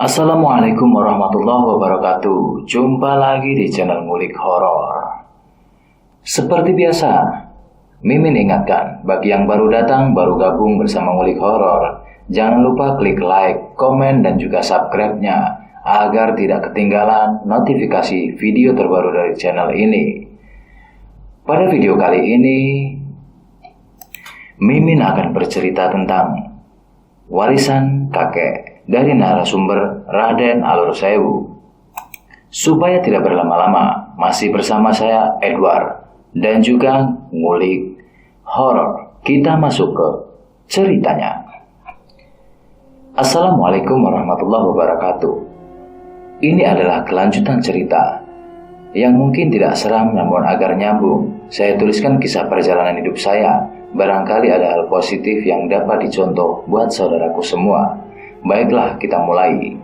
Assalamualaikum warahmatullahi wabarakatuh. Jumpa lagi di channel Ngulik Horor. Seperti biasa, Mimin ingatkan bagi yang baru datang, baru gabung bersama Ngulik Horor, jangan lupa klik like, komen, dan juga subscribe-nya agar tidak ketinggalan notifikasi video terbaru dari channel ini. Pada video kali ini, Mimin akan bercerita tentang warisan kakek dari narasumber Raden Alursewu. Supaya tidak berlama-lama, masih bersama saya Edward dan juga Ngulik Horor. Kita masuk ke ceritanya. Assalamualaikum warahmatullahi wabarakatuh. Ini adalah kelanjutan cerita yang mungkin tidak seram namun agar nyambung. Saya tuliskan kisah perjalanan hidup saya. Barangkali ada hal positif yang dapat dicontoh buat saudaraku semua. Baiklah, kita mulai.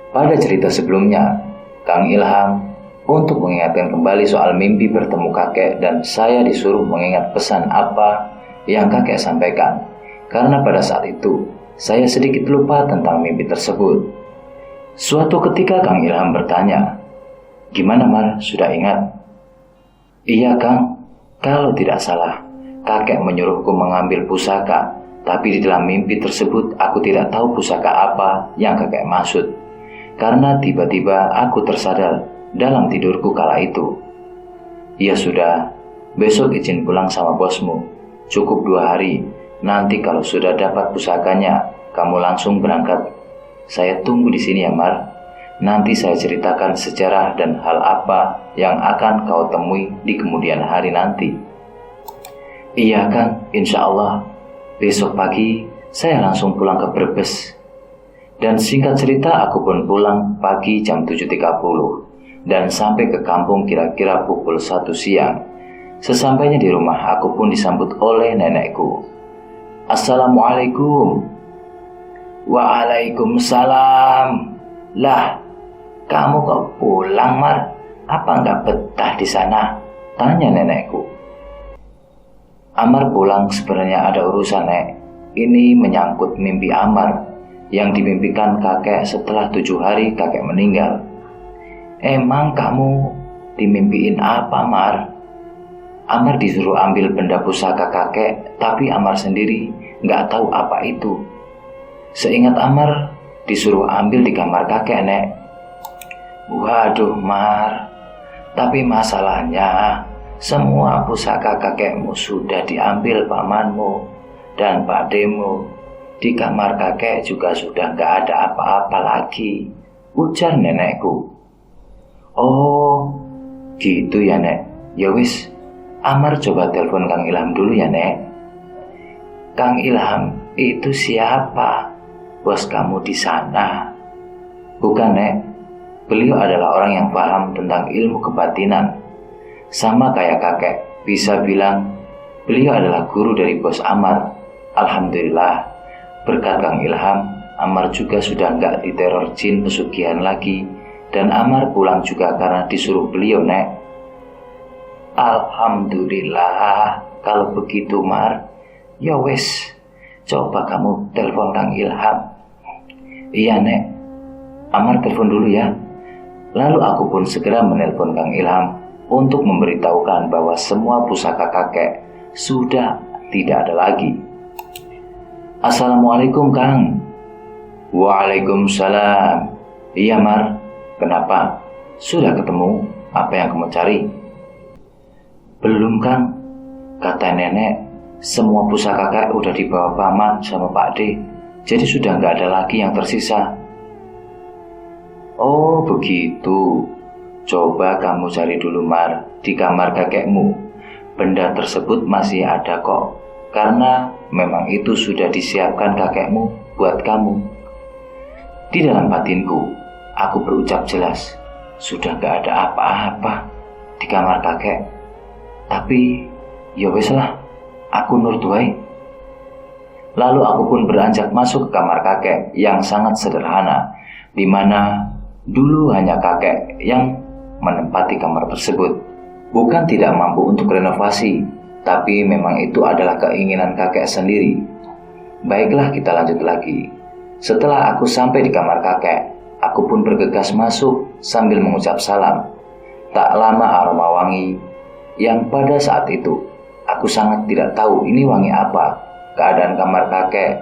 Pada cerita sebelumnya, Kang Ilham untuk mengingatkan kembali soal mimpi bertemu kakek dan saya disuruh mengingat pesan apa yang kakek sampaikan. Karena pada saat itu, saya sedikit lupa tentang mimpi tersebut. Suatu ketika Kang Ilham bertanya, "Gimana Mar, sudah ingat?" "Iya Kang, kalau tidak salah, kakek menyuruhku mengambil pusaka. Tapi di dalam mimpi tersebut aku tidak tahu pusaka apa yang kakek maksud. Karena tiba-tiba aku tersadar dalam tidurku kala itu." "Ya sudah, besok izin pulang sama bosmu. Cukup 2 hari. Nanti kalau sudah dapat pusakanya, kamu langsung berangkat. Saya tunggu di sini ya Mar. Nanti saya ceritakan sejarah dan hal apa yang akan kau temui di kemudian hari nanti." "Iya Kang, insya Allah. Besok pagi saya langsung pulang ke Brebes." Dan singkat cerita aku pun pulang pagi jam 7.30 dan sampai ke kampung kira-kira pukul 1 siang. Sesampainya di rumah aku pun disambut oleh nenekku. "Assalamualaikum." "Waalaikumsalam. Lah, kamu kok pulang Mar? Apa nggak betah di sana?" tanya nenekku. "Amar pulang sebenarnya ada urusan Nek. Ini menyangkut mimpi Amar yang dimimpikan kakek setelah 7 hari kakek meninggal." "Emang kamu dimimpiin apa Mar?" "Amar disuruh ambil benda pusaka kakek, tapi Amar sendiri nggak tahu apa itu. Seingat Amar disuruh ambil di kamar kakek Nek." "Waduh Mar, tapi masalahnya semua pusaka kakekmu sudah diambil pamanmu dan pakdemu. Di kamar kakek juga sudah gak ada apa-apa lagi," ujar nenekku. "Oh, gitu ya Nek. Ya wis, Amar coba telepon Kang Ilham dulu ya Nek." "Kang Ilham itu siapa? Bos kamu di sana?" "Bukan Nek. Beliau adalah orang yang paham tentang ilmu kebatinan. Sama kayak kakek, bisa bilang beliau adalah guru dari bos Amar. Alhamdulillah, berkat Kang Ilham, Amar juga sudah nggak diteror jin pesugihan lagi. Dan Amar pulang juga karena disuruh beliau Nek." "Alhamdulillah, kalau begitu Mar. Ya wes, coba kamu telepon Kang Ilham." "Iya Nek, Amar telepon dulu ya." Lalu aku pun segera menelpon Kang Ilham untuk memberitahukan bahwa semua pusaka kakek sudah tidak ada lagi. "Assalamualaikum Kang." "Waalaikumsalam. Iya Mar, kenapa? Sudah ketemu apa yang kamu cari?" "Belum Kang. Kata nenek, semua pusaka kakek udah dibawa paman sama Pak D. Jadi sudah nggak ada lagi yang tersisa." "Oh begitu. Coba kamu cari dulu Mar di kamar kakekmu. Benda tersebut masih ada kok. Karena memang itu sudah disiapkan kakekmu buat kamu." Di dalam batinku, aku berucap jelas, sudah gak ada apa-apa di kamar kakek. Tapi ya wes lah, aku nurut wae. Lalu aku pun beranjak masuk ke kamar kakek yang sangat sederhana, di mana dulu hanya kakek yang menempati kamar tersebut. Bukan tidak mampu untuk renovasi, tapi memang itu adalah keinginan kakek sendiri. Baiklah, kita lanjut lagi. Setelah aku sampai di kamar kakek, aku pun bergegas masuk sambil mengucap salam. Tak lama aroma wangi yang pada saat itu aku sangat tidak tahu ini wangi apa. Keadaan kamar kakek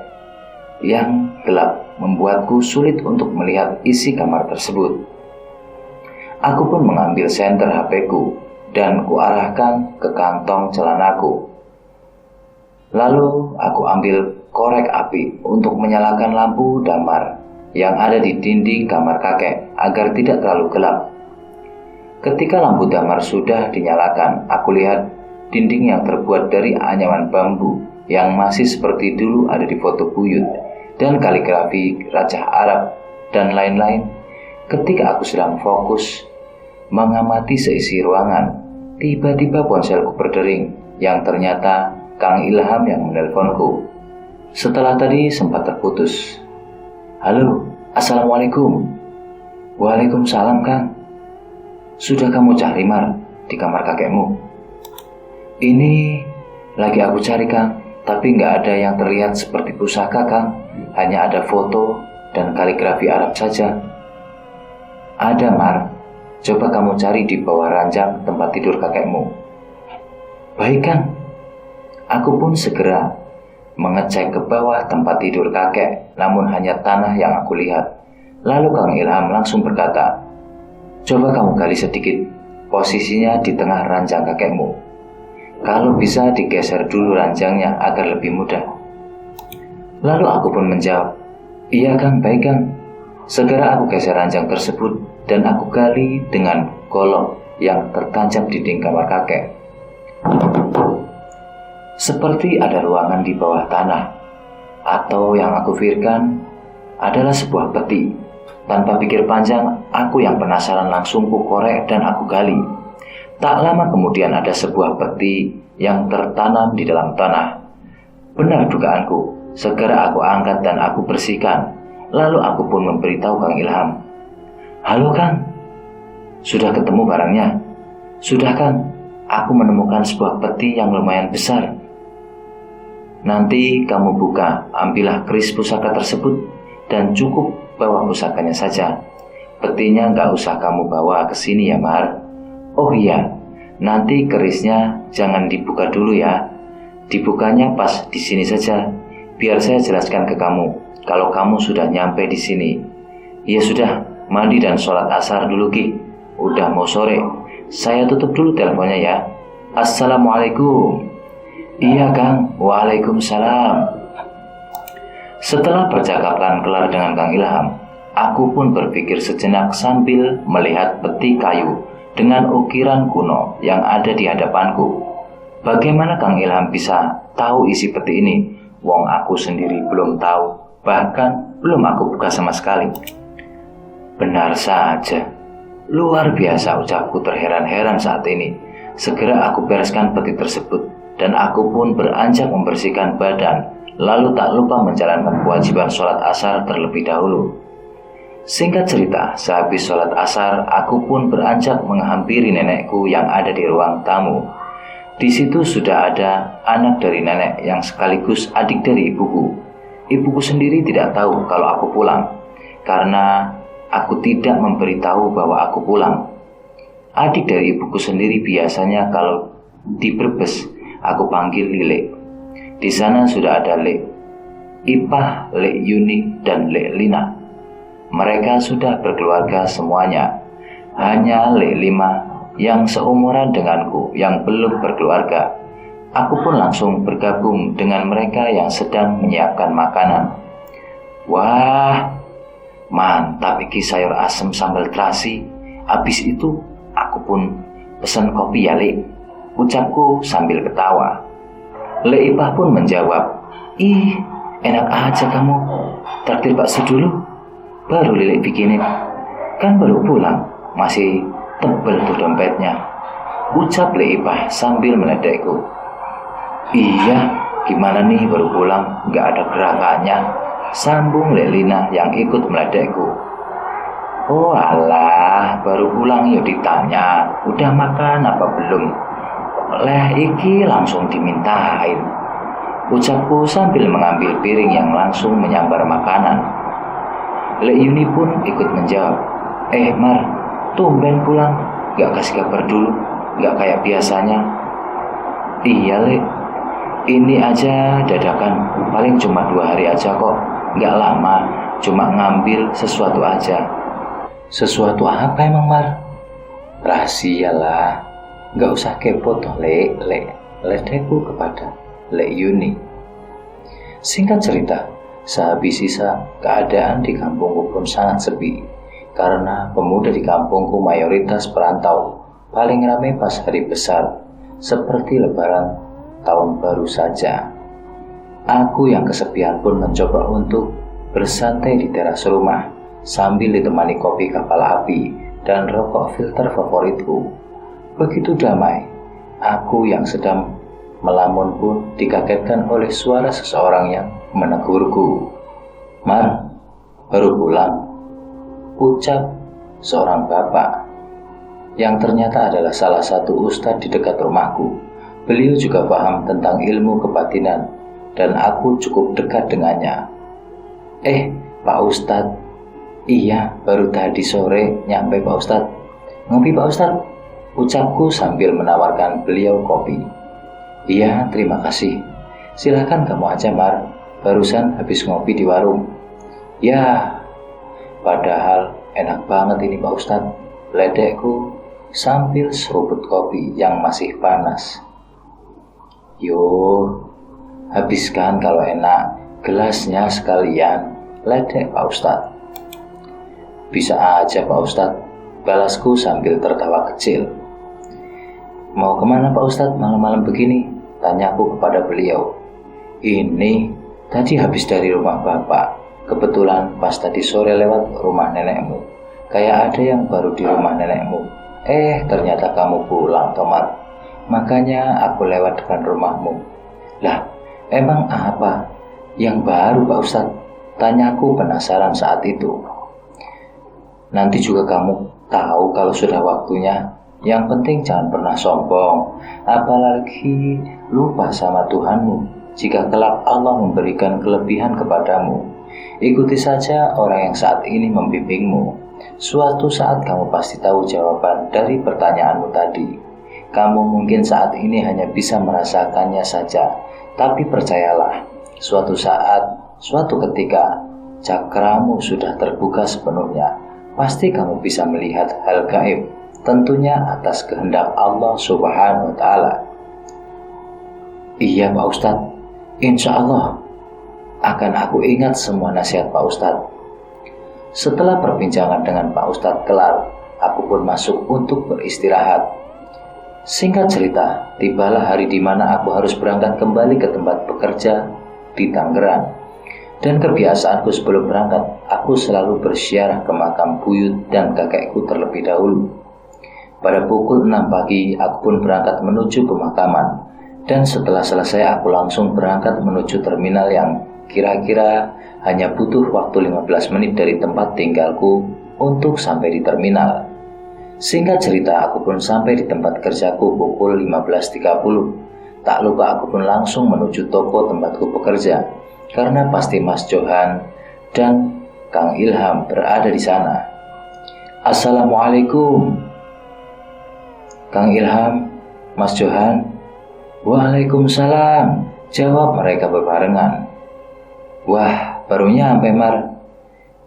yang gelap membuatku sulit untuk melihat isi kamar tersebut. Aku pun mengambil senter HP-ku dan kuarahkan ke kantong celanaku. Lalu aku ambil korek api untuk menyalakan lampu damar yang ada di dinding kamar kakek agar tidak terlalu gelap. Ketika lampu damar sudah dinyalakan, aku lihat dinding yang terbuat dari anyaman bambu yang masih seperti dulu ada di foto buyut dan kaligrafi Raja Arab dan lain-lain. Ketika aku sedang fokus mengamati seisi ruangan, tiba-tiba ponselku berdering yang ternyata Kang Ilham yang menelponku. Setelah tadi sempat terputus. Halo, Assalamualaikum. Waalaikumsalam, Kang. Sudah kamu cari Mar di kamar kakekmu? Ini lagi aku cari, Kang, tapi nggak ada yang terlihat seperti pusaka, Kang. Hanya ada foto dan kaligrafi Arab saja. Ada, Mar. Coba kamu cari di bawah ranjang tempat tidur kakekmu. Baik, Kang. Aku pun segera mengecek ke bawah tempat tidur kakek, namun hanya tanah yang aku lihat. Lalu Kang Ilham langsung berkata, coba kamu gali sedikit posisinya di tengah ranjang kakekmu. Kalau bisa digeser dulu ranjangnya agar lebih mudah. Lalu aku pun menjawab, iya Kang, baik Kang. Segera aku geser ranjang tersebut dan aku gali dengan golok yang tertancap di dinding kamar kakek. Seperti ada ruangan di bawah tanah, atau yang aku pikirkan adalah sebuah peti. Tanpa pikir panjang, aku yang penasaran langsung ku korek dan aku gali. Tak lama kemudian ada sebuah peti yang tertanam di dalam tanah. Benar dugaanku, segera aku angkat dan aku bersihkan. Lalu aku pun memberitahu Kang Ilham. Halo Kang, sudah ketemu barangnya? Sudah Kang, aku menemukan sebuah peti yang lumayan besar. Nanti kamu buka, ambillah keris pusaka tersebut dan cukup bawa pusakanya saja. Petinya nggak usah kamu bawa ke sini ya Mar. Oh iya, nanti kerisnya jangan dibuka dulu ya. Dibukanya pas di sini saja. Biar saya jelaskan ke kamu kalau kamu sudah nyampe di sini. Ya sudah, mandi dan sholat asar dulu Ki. Udah mau sore. Saya tutup dulu teleponnya ya. Assalamualaikum. Iya Kang, waalaikumsalam. Setelah percakapan kelar dengan Kang Ilham, aku pun berpikir sejenak sambil melihat peti kayu dengan ukiran kuno yang ada di hadapanku. Bagaimana Kang Ilham bisa tahu isi peti ini? Wong aku sendiri belum tahu, bahkan belum aku buka sama sekali. Benar saja, luar biasa ucapku terheran-heran saat ini. Segera aku bereskan peti tersebut dan aku pun beranjak membersihkan badan, lalu tak lupa menjalankan kewajiban sholat asar terlebih dahulu. Singkat cerita, sehabis sholat asar, aku pun beranjak menghampiri nenekku yang ada di ruang tamu. Di situ sudah ada anak dari nenek yang sekaligus adik dari ibuku. Ibuku sendiri tidak tahu kalau aku pulang, karena aku tidak memberitahu bahwa aku pulang. Adik dari ibuku sendiri biasanya kalau di Brebes, aku panggil Lile. Di sana sudah ada Lek Ipah, Lek Yuni, dan Lek Lina. Mereka sudah berkeluarga semuanya. Hanya Lek Lima yang seumuran denganku yang belum berkeluarga. Aku pun langsung bergabung dengan mereka yang sedang menyiapkan makanan. Wah, mantap iki sayur asem sambal terasi. Habis itu aku pun pesan kopi ya Lek, ucapku sambil ketawa. Lek Ipah pun menjawab, ih enak aja kamu, traktir bakso dulu, baru Lili bikinin, kan baru pulang, masih tebel tuh dompetnya, ucap Lek Ipah sambil meledekku. Iya, gimana nih baru pulang, gak ada gerakannya, sambung Lek Lina yang ikut meledekku. Oh alah, baru pulang ya ditanya, udah makan apa belum? Leh iki langsung dimintain, ucapku sambil mengambil piring yang langsung menyambar makanan. Lek Yuni pun ikut menjawab, Mar, tumben pulang, gak kasih kabar dulu, gak kayak biasanya. Iya Lek, ini aja dadakan, paling cuma 2 hari aja kok, gak lama, cuma ngambil sesuatu aja. Sesuatu apa emang Mar? Rahasia lah, gak usah kepo toh Lek, ledekku kepada Lek Yuni. Singkat cerita, sehabis sisa keadaan di kampungku pun sangat sepi, karena pemuda di kampungku mayoritas perantau, paling ramai pas hari besar, seperti lebaran tahun baru saja. Aku yang kesepian pun mencoba untuk bersantai di teras rumah, sambil ditemani kopi kapal api dan rokok filter favoritku. Begitu damai, aku yang sedang melamun pun dikagetkan oleh suara seseorang yang menegurku. Mar, baru pulang, ucap seorang bapak yang ternyata adalah salah satu ustadz di dekat rumahku. Beliau juga paham tentang ilmu kebatinan dan aku cukup dekat dengannya. Pak Ustadz, iya baru tadi sore nyampe Pak Ustadz. Ngopi Pak Ustadz, ucapku sambil menawarkan beliau kopi. Iya, terima kasih. Silakan kamu aja Mar, barusan habis ngopi di warung. Ya, padahal enak banget ini Pak Ustadz, ledekku sambil seruput kopi yang masih panas. Yo, habiskan kalau enak, gelasnya sekalian, ledek Pak Ustadz. Bisa aja Pak Ustadz, balasku sambil tertawa kecil. Mau kemana Pak Ustadz malam-malam begini? Tanyaku kepada beliau. Ini tadi habis dari rumah Bapak. Kebetulan pas tadi sore lewat rumah nenekmu. Kayak ada yang baru di rumah nenekmu. Ternyata kamu pulang, Tomar. Makanya aku lewat depan rumahmu. Lah, emang apa yang baru Pak Ustadz? Tanyaku penasaran saat itu. Nanti juga kamu tahu kalau sudah waktunya. Yang penting jangan pernah sombong, apalagi lupa sama Tuhanmu. Jika kelak Allah memberikan kelebihan kepadamu, ikuti saja orang yang saat ini membimbingmu. Suatu saat kamu pasti tahu jawaban dari pertanyaanmu tadi. Kamu mungkin saat ini hanya bisa merasakannya saja, tapi percayalah, suatu saat, suatu ketika, cakramu sudah terbuka sepenuhnya. Pasti kamu bisa melihat hal gaib, tentunya atas kehendak Allah Subhanahu wa Ta'ala. Iya Pak Ustadz, insya Allah akan aku ingat semua nasihat Pak Ustadz. Setelah perbincangan dengan Pak Ustadz kelar, aku pun masuk untuk beristirahat. Singkat cerita, tibalah hari di mana aku harus berangkat kembali ke tempat bekerja di Tangerang. Dan kebiasaanku sebelum berangkat, aku selalu berziarah ke makam buyut dan kakekku terlebih dahulu. Pada pukul 6 pagi, aku pun berangkat menuju pemakaman. Dan setelah selesai, aku langsung berangkat menuju terminal yang kira-kira hanya butuh waktu 15 menit dari tempat tinggalku untuk sampai di terminal. Singkat cerita, aku pun sampai di tempat kerjaku pukul 15.30. Tak lupa aku pun langsung menuju toko tempatku bekerja, karena pasti Mas Johan dan Kang Ilham berada di sana. Assalamualaikum. Kang Ilham, Mas Johan. Waalaikumsalam, jawab mereka berbarengan. Wah, baru nyampe Mar.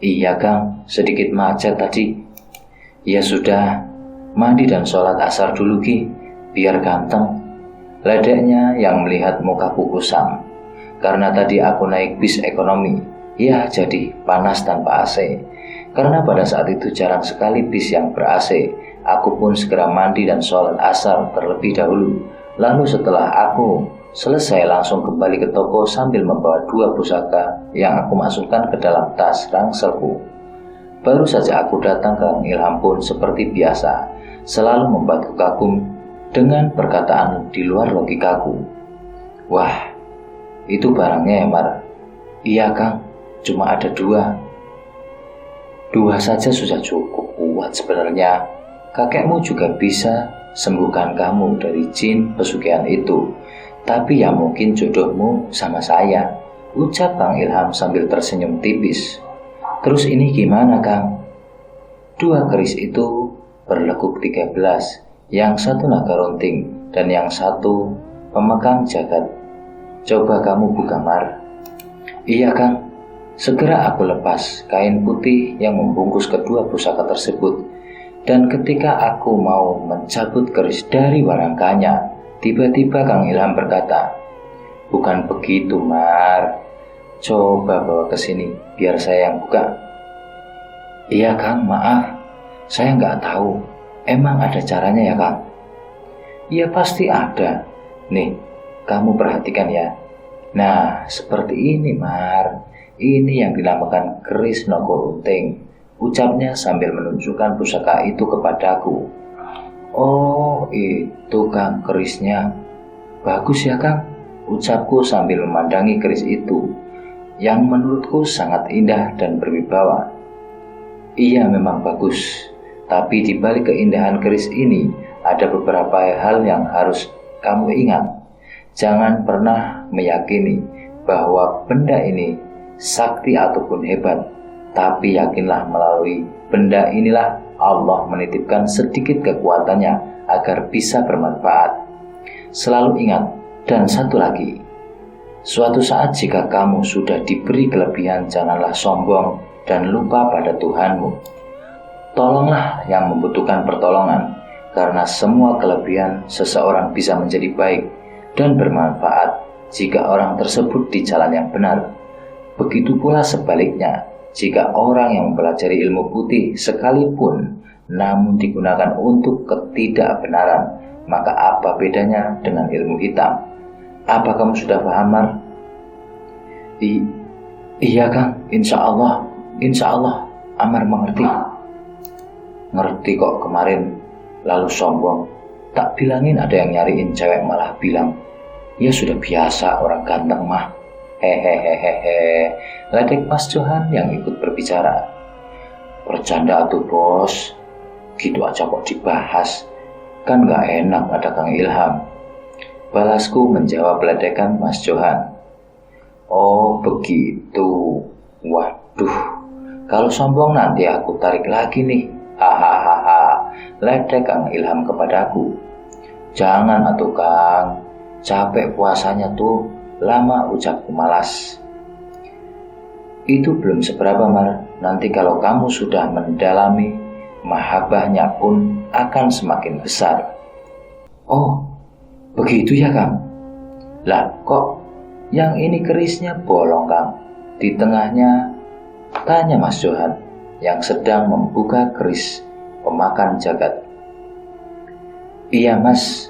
Iya Kang, sedikit macet tadi. Ya sudah, mandi dan sholat asar dulu Ki, biar ganteng. Ledeknya yang melihat mukaku kusam. Karena tadi aku naik bis ekonomi, ya jadi panas tanpa AC. Karena pada saat itu jarang sekali bis yang ber-AC. Aku pun segera mandi dan sholat asar terlebih dahulu. Lalu setelah aku selesai langsung kembali ke toko sambil membawa 2 pusaka yang aku masukkan ke dalam tas rangselku. Baru saja aku datang ke Kang Ilham pun seperti biasa, selalu membuatku kagum dengan perkataan di luar logikaku. Wah, itu barangnya ya Mar? Iya Kang, cuma ada 2. 2 saja sudah cukup kuat sebenarnya. Kakekmu juga bisa sembuhkan kamu dari jin pesugihan itu. Tapi ya mungkin jodohmu sama saya, ucap Kang Ilham sambil tersenyum tipis. Terus ini gimana, Kang? Dua keris itu berlekuk 13, yang satu naga runting dan yang satu pemegang jagat. Coba kamu buka, Mar. Iya, Kang. Segera aku lepas kain putih yang membungkus kedua pusaka tersebut. Dan ketika aku mau mencabut keris dari warangkanya, tiba-tiba Kang Ilham berkata, "Bukan begitu, Mar. Coba bawa ke sini, biar saya yang buka." "Iya, Kang, maaf. Saya nggak tahu. Emang ada caranya ya, Kang?" "Iya, pasti ada. Nih, kamu perhatikan ya. Nah, seperti ini, Mar. Ini yang dinamakan keris Naga Runting," ucapnya sambil menunjukkan pusaka itu kepadaku. "Oh, itu, Kang, kerisnya. Bagus ya, Kang," ucapku sambil memandangi keris itu, yang menurutku sangat indah dan berwibawa. "Iya, memang bagus. Tapi di balik keindahan keris ini, ada beberapa hal yang harus kamu ingat. Jangan pernah meyakini bahwa benda ini sakti ataupun hebat. Tapi yakinlah melalui benda inilah Allah menitipkan sedikit kekuatannya agar bisa bermanfaat. Selalu ingat, dan satu lagi, suatu saat jika kamu sudah diberi kelebihan, janganlah sombong dan lupa pada Tuhanmu. Tolonglah yang membutuhkan pertolongan, karena semua kelebihan seseorang bisa menjadi baik dan bermanfaat jika orang tersebut di jalan yang benar. Begitu pula sebaliknya, jika orang yang mempelajari ilmu putih sekalipun namun digunakan untuk ketidakbenaran, maka apa bedanya dengan ilmu hitam? Apa kamu sudah paham, Mar?" Iya, Kang, insya Allah, Amar mengerti." "Ngerti kok, kemarin lalu sombong. Tak bilangin ada yang nyariin cewek malah bilang, ya sudah biasa orang ganteng mah. Hehehehe," ledek Mas Johan yang ikut berbicara. "Bercanda tuh, Bos. Gitu aja kok dibahas. Kan gak enak ada Kang Ilham," balasku menjawab ledekan Mas Johan. "Oh begitu. Waduh, kalau sombong nanti aku tarik lagi nih. Hahaha," ledek Kang Ilham kepadaku. "Jangan atuh, Kang. Capek puasanya tuh. Lama," ucapku malas. "Itu belum seberapa, Mar. Nanti kalau kamu sudah mendalami, mahabbahnya pun akan semakin besar." "Oh, begitu ya, Kang? Lah, kok yang ini kerisnya bolong, Kang? Di tengahnya?" tanya Mas Johan yang sedang membuka keris pemakan jagat. "Iya, Mas.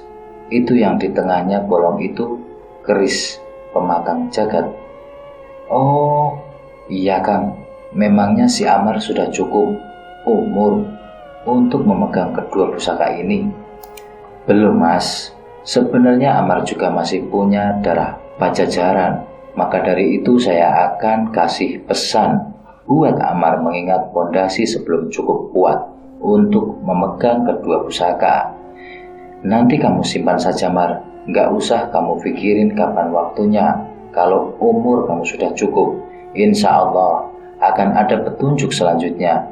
Itu yang di tengahnya bolong itu keris pemakan jagat." "Oh, iya, Kang. Memangnya si Amar sudah cukup umur untuk memegang kedua pusaka ini?" "Belum, Mas. Sebenarnya Amar juga masih punya darah Pajajaran. Maka dari itu saya akan kasih pesan buat Amar mengingat pondasi sebelum cukup kuat untuk memegang kedua pusaka. Nanti kamu simpan saja, Mar. Nggak usah kamu pikirin kapan waktunya. Kalau umur kamu sudah cukup, insya Allah akan ada petunjuk selanjutnya.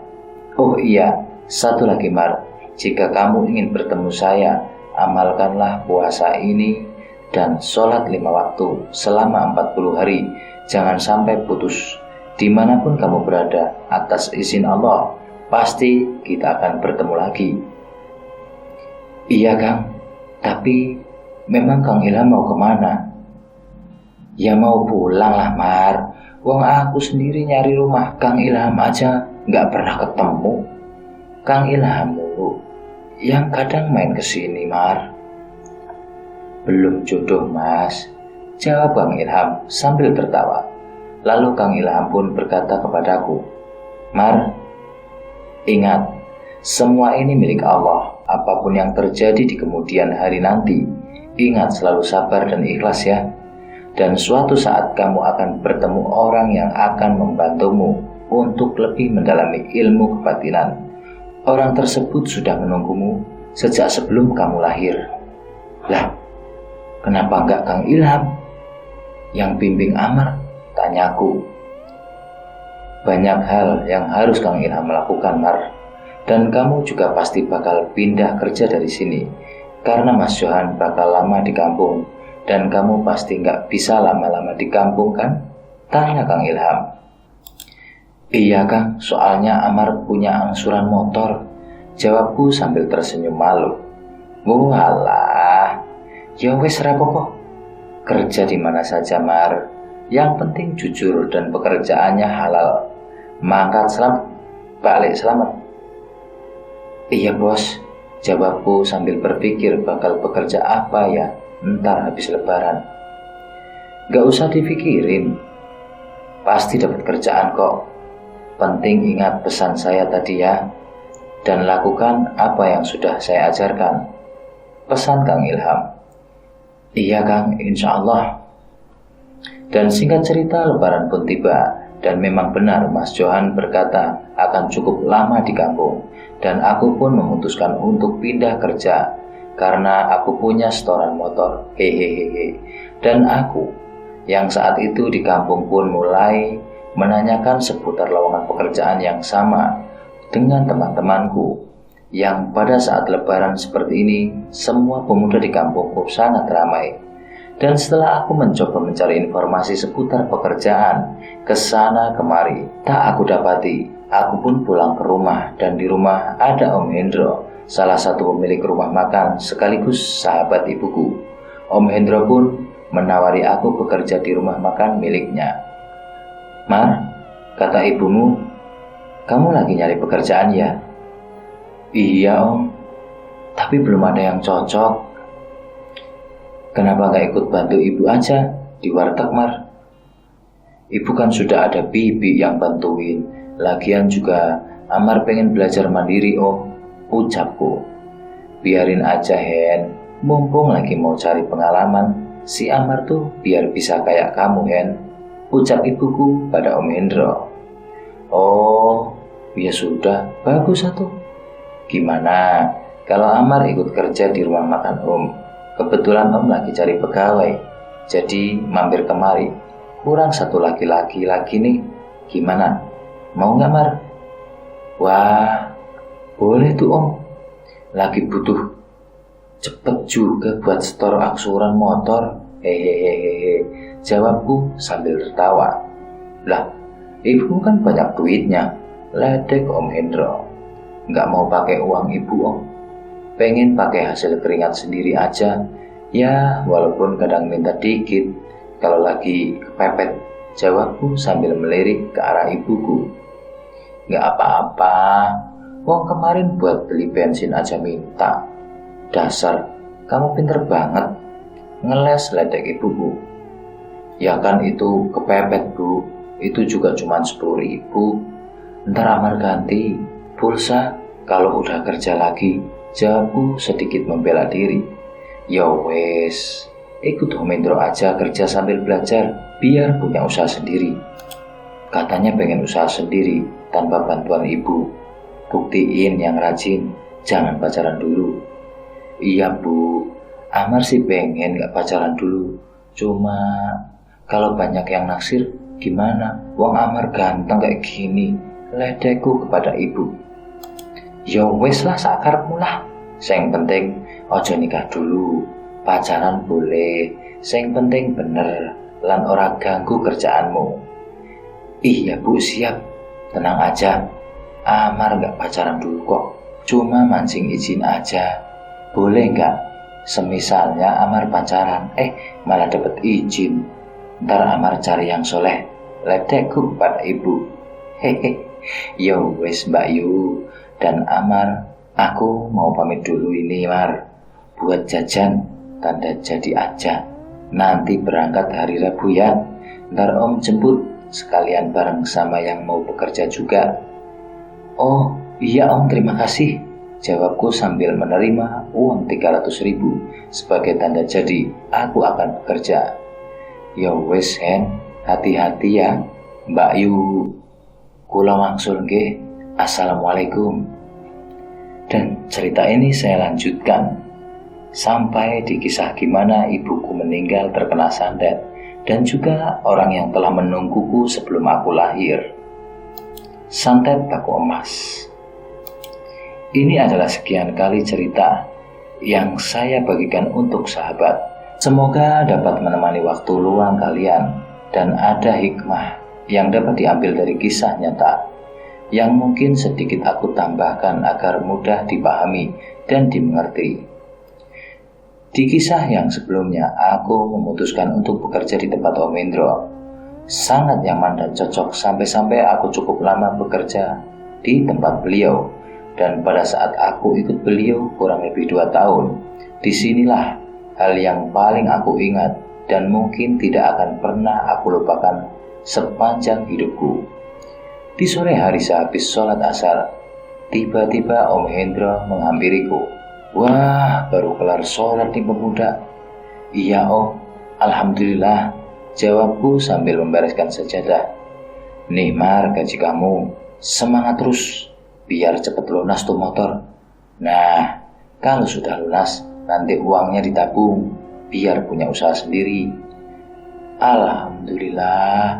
Oh iya, satu lagi, Mar. Jika kamu ingin bertemu saya, amalkanlah puasa ini dan sholat 5 waktu selama 40 hari. Jangan sampai putus. Dimanapun kamu berada, atas izin Allah, pasti kita akan bertemu lagi." "Iya, Kang. Tapi memang Kang Ilham mau kemana?" "Ya mau pulang lah, Mar. Wong aku sendiri nyari rumah Kang Ilham aja nggak pernah ketemu. Kang Ilham dulu yang kadang main kesini, Mar." "Belum jodoh, Mas," jawab Kang Ilham sambil tertawa. Lalu Kang Ilham pun berkata kepadaku, "Mar, ingat, semua ini milik Allah. Apapun yang terjadi di kemudian hari nanti, ingat selalu sabar dan ikhlas ya. Dan suatu saat kamu akan bertemu orang yang akan membantumu untuk lebih mendalami ilmu kebatinan. Orang tersebut sudah menunggumu sejak sebelum kamu lahir." "Lah, kenapa enggak Kang Ilham yang bimbing Amar?" tanyaku. Banyak hal yang harus Kang Ilham lakukan, Mar. Dan kamu juga pasti bakal pindah kerja dari sini. Karena Mas Johan bakal lama di kampung. Dan kamu pasti nggak bisa lama-lama di kampung kan? Tanya Kang Ilham. Iya Kang, soalnya Amar punya angsuran motor. Jawabku sambil tersenyum malu. Walah, ya wes rapopo. Kerja di mana saja Mar. Yang penting jujur dan pekerjaannya halal. Mangkat selamat, balik selamat. Iya bos, jawabku sambil berpikir bakal bekerja apa ya ntar habis lebaran. Gak usah dipikirin, pasti dapat kerjaan kok. Penting ingat pesan saya tadi ya, dan lakukan apa yang sudah saya ajarkan. Pesan Kang Ilham. Iya Kang, insya Allah. Dan singkat cerita lebaran pun tiba. Dan memang benar Mas Johan berkata akan cukup lama di kampung. Dan aku pun memutuskan untuk pindah kerja. Karena aku punya setoran motor. Hehehe. Dan aku yang saat itu di kampung pun mulai menanyakan seputar lowongan pekerjaan yang sama dengan teman-temanku. Yang pada saat lebaran seperti ini, semua pemuda di kampungku sangat ramai. Dan setelah aku mencoba mencari informasi seputar pekerjaan kesana kemari, tak aku dapati. Aku pun pulang ke rumah dan di rumah ada Om Hendro, salah satu pemilik rumah makan sekaligus sahabat ibuku. Om Hendro pun menawari aku bekerja di rumah makan miliknya. Mar, kata ibumu, kamu lagi nyari pekerjaan ya? Iya Om, tapi belum ada yang cocok. Kenapa gak ikut bantu ibu aja di warteg Mar? Ibu kan sudah ada bibi yang bantuin. Lagian juga Amar pengen belajar mandiri Om, ucapku. Biarin aja Hen, mumpung lagi mau cari pengalaman. Si Amar tuh biar bisa kayak kamu Hen, ucap ibuku pada Om Hendro. Oh, ya sudah, bagus satu. Gimana kalau Amar ikut kerja di rumah makan Om? Kebetulan Om lagi cari pegawai, jadi mampir kemari. Kurang satu laki-laki lagi nih. Gimana? Mau nggak Mar? Wah, boleh tuh Om. Lagi butuh cepet juga buat setor angsuran motor. Hehehe, jawabku sambil tertawa. Lah, ibu kan banyak duitnya. Ledek Om Hendro. Nggak mau pakai uang ibu Om. Pengen pakai hasil keringat sendiri aja. Ya, walaupun kadang minta dikit. Kalau lagi kepepet, jawabku sambil melirik ke arah ibuku. Nggak apa-apa, wong kemarin buat beli bensin aja minta. Dasar, kamu pinter banget. Ngeles ledek ibuku. Ya kan itu kepepet Bu, itu juga cuma 10.000. Ntar Amar ganti pulsa kalau udah kerja lagi, jawabku sedikit membela diri. Ya wes, ikut Om Hendro aja kerja sambil belajar, biar punya usaha sendiri. Katanya pengen usaha sendiri tanpa bantuan ibu. Buktiin yang rajin, jangan pacaran dulu. Iya Bu, Amar sih pengen gak pacaran dulu. Cuma kalau banyak yang naksir gimana? Wong Amar ganteng kayak gini. Ledekku kepada ibu. Ya wes lah sakarmu lah. Sing penting ojo nikah dulu. Pacaran boleh, sing penting bener lan ora ganggu kerjaanmu. Iya Bu, siap. Tenang aja, Amar gak pacaran dulu kok. Cuma mancing izin aja. Boleh gak? Semisalnya Amar pacaran, malah dapet izin. Ntar Amar cari yang soleh. Ledekku pada ibu. Hehe. Yo wes Mbak Yu dan Amar, aku mau pamit dulu ini Mar. Buat jajan, tanda jadi aja. Nanti berangkat hari Rabu ya. Ntar Om jemput sekalian bareng sama yang mau bekerja juga. Oh iya Om, terima kasih, jawabku sambil menerima uang 300.000 sebagai tanda jadi aku akan bekerja. Ya wes Hen, hati-hati ya Mbak Yu. Kula wangsul nggih. Assalamualaikum. Dan cerita ini saya lanjutkan sampai di kisah gimana ibuku meninggal terkena santet dan juga orang yang telah menungguku sebelum aku lahir. santet paku emas. Ini adalah sekian kali cerita yang saya bagikan untuk sahabat. Semoga dapat menemani waktu luang kalian dan ada hikmah yang dapat diambil dari kisah nyata yang mungkin sedikit aku tambahkan agar mudah dipahami dan dimengerti. Di kisah yang sebelumnya, aku memutuskan untuk bekerja di tempat Om Hendro. Sangat nyaman dan cocok sampai-sampai aku cukup lama bekerja di tempat beliau. Dan pada saat aku ikut beliau kurang lebih 2 tahun, disinilah hal yang paling aku ingat dan mungkin tidak akan pernah aku lupakan sepanjang hidupku. Di sore hari sehabis sholat asar, tiba-tiba Om Hendro menghampiriku. "Wah, baru kelar sholat nih pemuda." "Iya Om, Alhamdulillah," jawabku sambil membereskan sajadah. "Nih Mar, gaji kamu, semangat terus, biar cepet lunas tuh motor. Nah, kalau sudah lunas, nanti uangnya ditabung, biar punya usaha sendiri." "Alhamdulillah,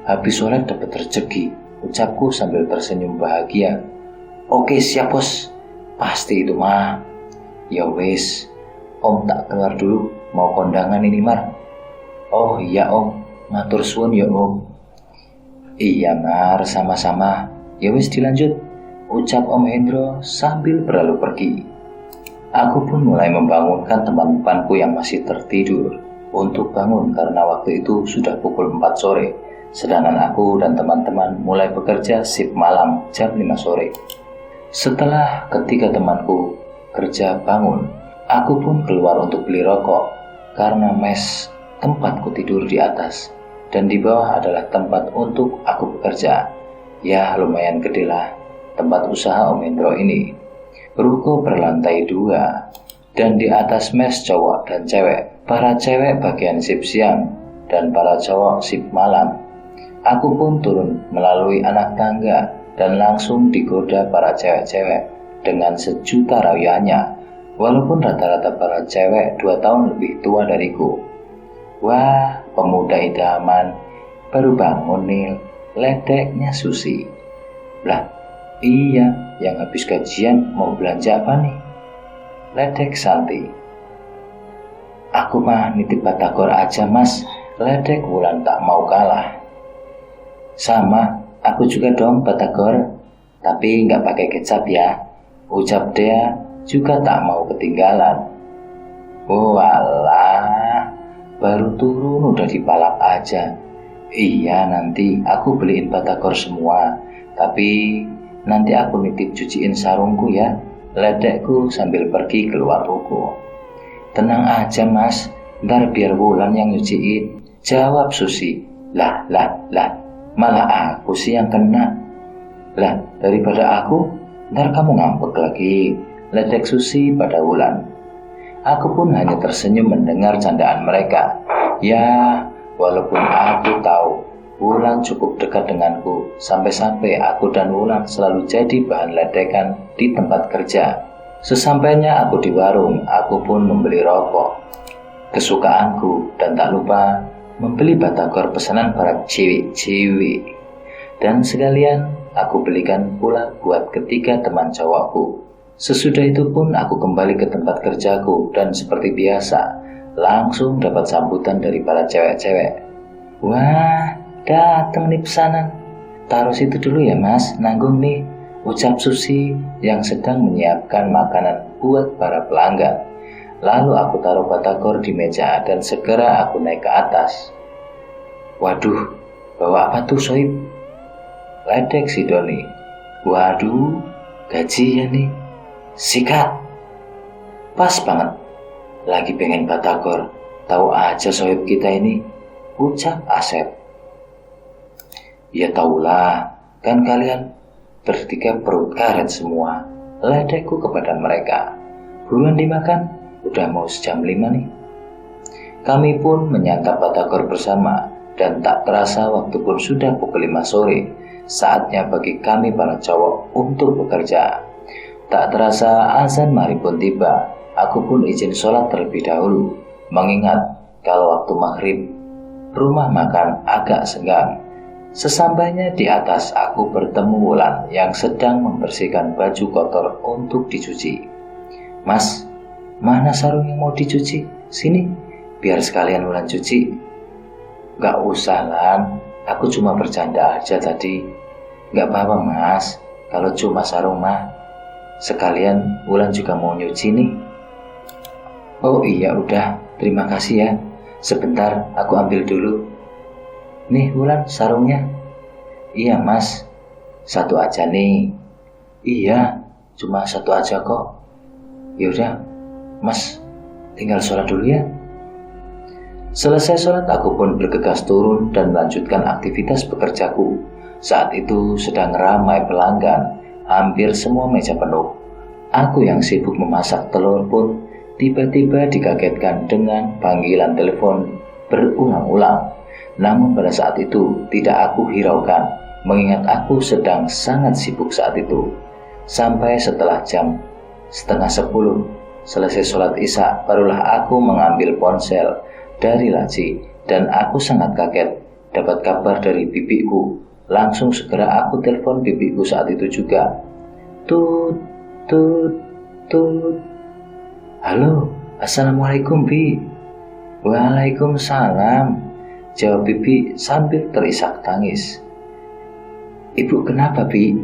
habis sholat dapat rezeki," ucapku sambil tersenyum bahagia. "Oke siap bos, pasti itu mah." "Ya wis, Om tak keluar dulu, mau kondangan ini Mar." "Oh iya Om, matur suwun ya Om." "Iya Mar, sama-sama. Ya wis dilanjut," ucap Om Hendro sambil berlalu pergi. Aku pun mulai membangunkan teman-temanku yang masih tertidur untuk bangun karena waktu itu sudah pukul 4 sore. Sedangkan aku dan teman-teman mulai bekerja shift malam jam 5 sore. Setelah ketiga temanku kerja bangun, aku pun keluar untuk beli rokok karena mes tempatku tidur di atas dan di bawah adalah tempat untuk aku bekerja. Ya lumayan gede lah tempat usaha Om Hendro ini. Ruko berlantai 2 dan di atas mes cowok dan cewek. Para cewek bagian shift siang dan para cowok shift malam. Aku pun turun melalui anak tangga dan langsung digoda para cewek-cewek dengan sejuta rauyanya, walaupun rata-rata para cewek 2 tahun lebih tua dariku. Wah, pemuda idaman, baru bangun nih, ledeknya Susi. Lah, iya, yang habis gajian mau belanja apa nih? Ledek Santi. "Aku mah nitip batagor aja mas," ledek Wulan tak mau kalah. "Sama, aku juga dong batagor, tapi nggak pakai kecap ya," ucap dia juga tak mau ketinggalan. "Walah, baru turun udah dipalak aja." "Iya, nanti aku beliin batagor semua, tapi nanti aku nitip cuciin sarungku ya," ledekku sambil pergi keluar ruko. "Tenang aja mas, ntar biar Wulan yang nyuciin," jawab Susi. Lah, malah aku sih yang kena. "Lah, daripada aku, ntar kamu ngambek lagi," ledek Susi pada Wulan. Aku pun hanya tersenyum mendengar candaan mereka. Ya, walaupun aku tahu Wulan cukup dekat denganku, sampai-sampai aku dan Wulan selalu jadi bahan ledekan di tempat kerja. Sesampainya aku di warung, aku pun membeli rokok kesukaanku dan tak lupa membeli batagor pesanan para cewek-cewek. Dan sekalian aku belikan pula buat ketiga teman cowokku. Sesudah itu pun aku kembali ke tempat kerjaku dan seperti biasa langsung dapat sambutan dari para cewek-cewek. "Wah, dateng nih pesanan. Taruh situ dulu ya mas, nanggung nih," ucap Susi yang sedang menyiapkan makanan buat para pelanggan. Lalu aku taruh batagor di meja dan segera aku naik ke atas. "Waduh, bawa apa tuh Soib?" ledek si Doni. "Waduh, gajian nih." "Sikat." "Pas banget, lagi pengen batagor, tahu aja Soib kita ini," ucap Asep. "Ya taulah, kan kalian bertiga perut karet semua," ledekku kepada mereka. "Buruan dimakan, udah mau jam 5 nih." Kami pun menyantap batagor bersama dan tak terasa waktu pun sudah pukul 5 sore. Saatnya bagi kami para cowok untuk bekerja. Tak terasa azan maghrib pun tiba. Aku pun izin sholat terlebih dahulu, mengingat kalau waktu maghrib rumah makan agak senggang. Sesampainya di atas, aku bertemu Wulan yang sedang membersihkan baju kotor untuk dicuci. "Mas, mana sarung yang mau dicuci? Sini, biar sekalian Wulan cuci." "Gak usah, Lan. Aku cuma bercanda aja tadi." "Gak apa-apa, Mas. Kalau cuma sarung mah. Sekalian Wulan juga mau nyuci nih." "Oh iya, udah. Terima kasih ya. Sebentar, aku ambil dulu." "Nih Wulan, sarungnya." "Iya Mas, satu aja nih." "Iya, cuma satu aja kok." "Yaudah, Mas, tinggal sholat dulu ya." Selesai sholat, aku pun bergegas turun dan melanjutkan aktivitas bekerjaku. Saat itu sedang ramai pelanggan, hampir semua meja penuh. Aku yang sibuk memasak telur pun tiba-tiba dikagetkan dengan panggilan telepon berulang-ulang. Namun pada saat itu tidak aku hiraukan, mengingat aku sedang sangat sibuk saat itu. Sampai setelah jam 9:30 selesai sholat isya, barulah aku mengambil ponsel dari laci, dan aku sangat kaget dapat kabar dari bibiku. Langsung segera aku telepon bibiku saat itu juga. Tut, tut, tut. "Halo, assalamualaikum Bi." "Waalaikumsalam," jawab bibi sambil terisak tangis. "Ibu kenapa, Bi?"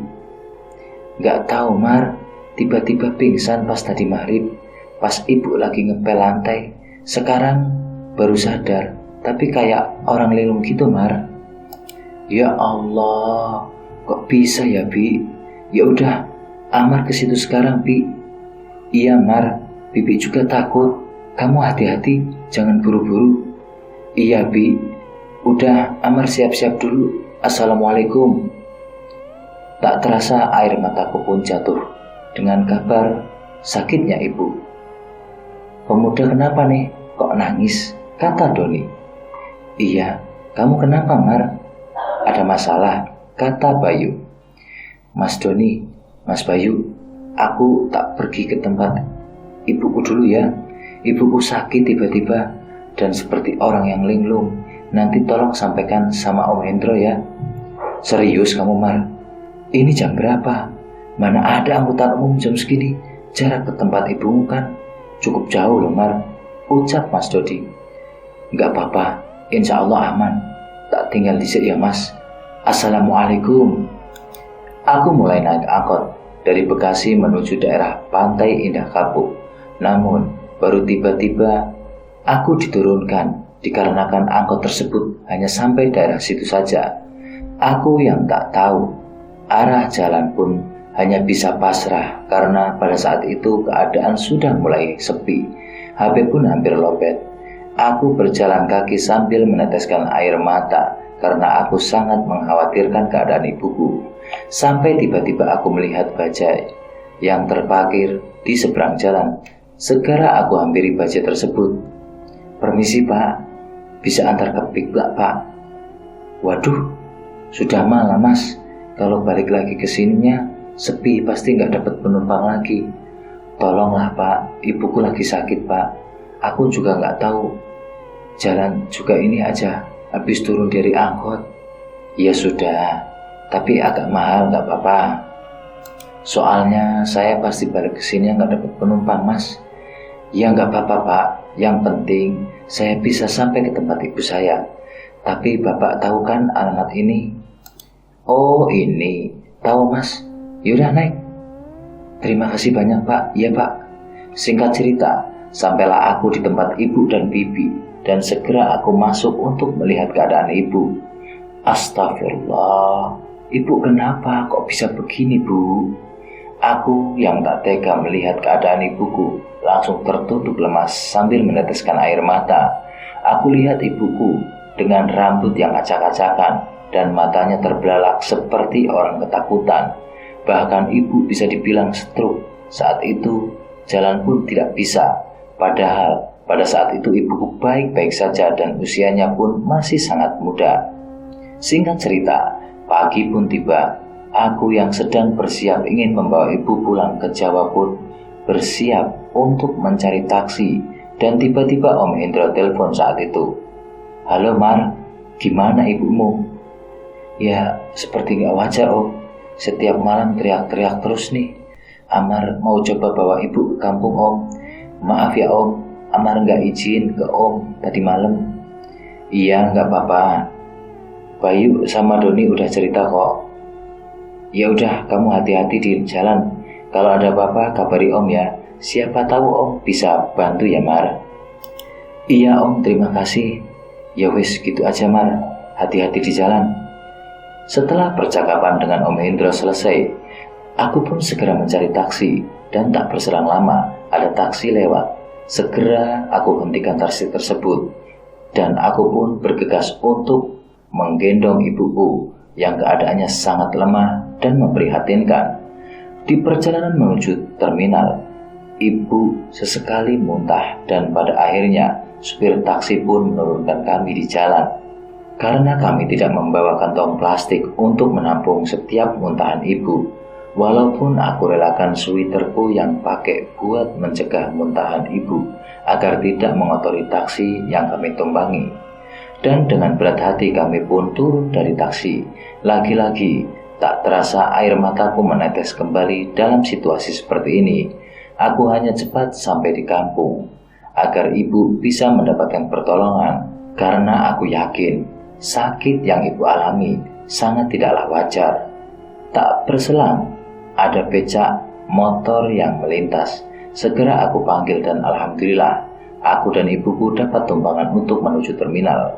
"Gak tahu Mar, tiba-tiba pingsan pas tadi maghrib, pas ibu lagi ngepel lantai. Sekarang baru sadar, tapi kayak orang linglung gitu Mar." "Ya Allah, kok bisa ya Bi? Ya udah, Amar ke situ sekarang Bi." "Iya Mar, Bibi juga takut. Kamu hati-hati, jangan buru-buru." "Iya Bi, udah Amar siap-siap dulu. Assalamualaikum." Tak terasa air mataku pun jatuh dengan kabar sakitnya ibu. "Pemuda kenapa nih? Kok nangis?" kata Doni. "Iya, kamu kenapa Mar?" "Ada masalah," kata Bayu. "Mas Doni, Mas Bayu, aku tak pergi ke tempat ibuku dulu ya. Ibuku sakit tiba-tiba dan seperti orang yang linglung. Nanti tolong sampaikan sama Om Hendro ya." "Serius kamu Mar? Ini jam berapa? Mana ada angkutan umum jam segini? Jarak ke tempat ibumu kan cukup jauh loh Mar," ucap Mas Dodi. "Gak apa-apa, insya Allah aman. Tak tinggal disik ya Mas. Assalamualaikum." Aku mulai naik angkot dari Bekasi menuju daerah Pantai Indah Kapuk. Namun baru tiba-tiba aku diturunkan dikarenakan angkot tersebut hanya sampai daerah situ saja. Aku yang tak tahu arah jalan pun hanya bisa pasrah karena pada saat itu keadaan sudah mulai sepi. HP pun hampir lobet. Aku berjalan kaki sambil meneteskan air mata karena aku sangat mengkhawatirkan keadaan ibuku. Sampai tiba-tiba aku melihat bajai yang terparkir di seberang jalan. Segera aku hampiri bajai tersebut. "Permisi Pak, bisa antar ke Pik Pak?" "Waduh, sudah malam Mas. Kalau balik lagi ke sininya sepi, pasti nggak dapat penumpang lagi. Tolonglah Pak, ibuku lagi sakit Pak. Aku juga nggak tahu jalan juga ini aja, habis turun dari angkot." "Ya sudah, tapi agak mahal nggak apa-apa. Soalnya saya pasti balik ke sini nggak dapat penumpang Mas." "Ya nggak apa-apa Pak, yang penting saya bisa sampai ke tempat ibu saya. Tapi Bapak tahu kan alamat ini?" "Oh ini, tahu Mas. Yaudah naik." "Terima kasih banyak Pak." "Ya Pak." Singkat cerita, sampailah aku di tempat ibu dan bibi, dan segera aku masuk untuk melihat keadaan ibu. Astagfirullah, ibu kenapa kok bisa begini Bu? Aku yang tak tega melihat keadaan ibuku langsung tertutup lemas sambil meneteskan air mata. Aku lihat ibuku dengan rambut yang acak-acakan dan matanya terbelalak seperti orang ketakutan. Bahkan ibu bisa dibilang stroke. Saat itu jalan pun tidak bisa. Padahal pada saat itu ibuku baik-baik saja dan usianya pun masih sangat muda. Singkat cerita, pagi pun tiba. Aku yang sedang bersiap ingin membawa ibu pulang ke Jawa pun bersiap untuk mencari taksi. Dan tiba-tiba Om Hendro telepon saat itu. "Halo Mar, gimana ibumu?" Ya, seperti gak wajar Om. Setiap malam teriak-teriak terus nih. Amar mau coba bawa ibu ke kampung Om. Maaf ya Om, Amar gak izin ke Om tadi malam. Iya, gak apa-apa. Bayu sama Doni udah cerita kok. Ya udah, kamu hati-hati di jalan. Kalau ada apa-apa kabari Om ya. Siapa tahu Om bisa bantu ya Mar. Iya Om, terima kasih. Ya wis, gitu aja Mar. Hati-hati di jalan. Setelah percakapan dengan Om Hendro selesai, aku pun segera mencari taksi dan tak berselang lama ada taksi lewat. Segera aku hentikan taksi tersebut dan aku pun bergegas untuk menggendong ibuku yang keadaannya sangat lemah dan memprihatinkan. Di perjalanan menuju terminal, ibu sesekali muntah dan pada akhirnya supir taksi pun menurunkan kami di jalan. Karena kami tidak membawa kantong plastik untuk menampung setiap muntahan ibu, walaupun aku relakan sweaterku yang pakai buat mencegah muntahan ibu agar tidak mengotori taksi yang kami tumpangi. Dan dengan berat hati kami pun turun dari taksi. Lagi-lagi tak terasa air mataku menetes kembali dalam situasi seperti ini. Aku hanya cepat sampai di kampung agar ibu bisa mendapatkan pertolongan, karena aku yakin sakit yang ibu alami sangat tidaklah wajar. Tak berselang, ada becak motor yang melintas. Segera aku panggil dan alhamdulillah, aku dan ibuku dapat tumpangan untuk menuju terminal.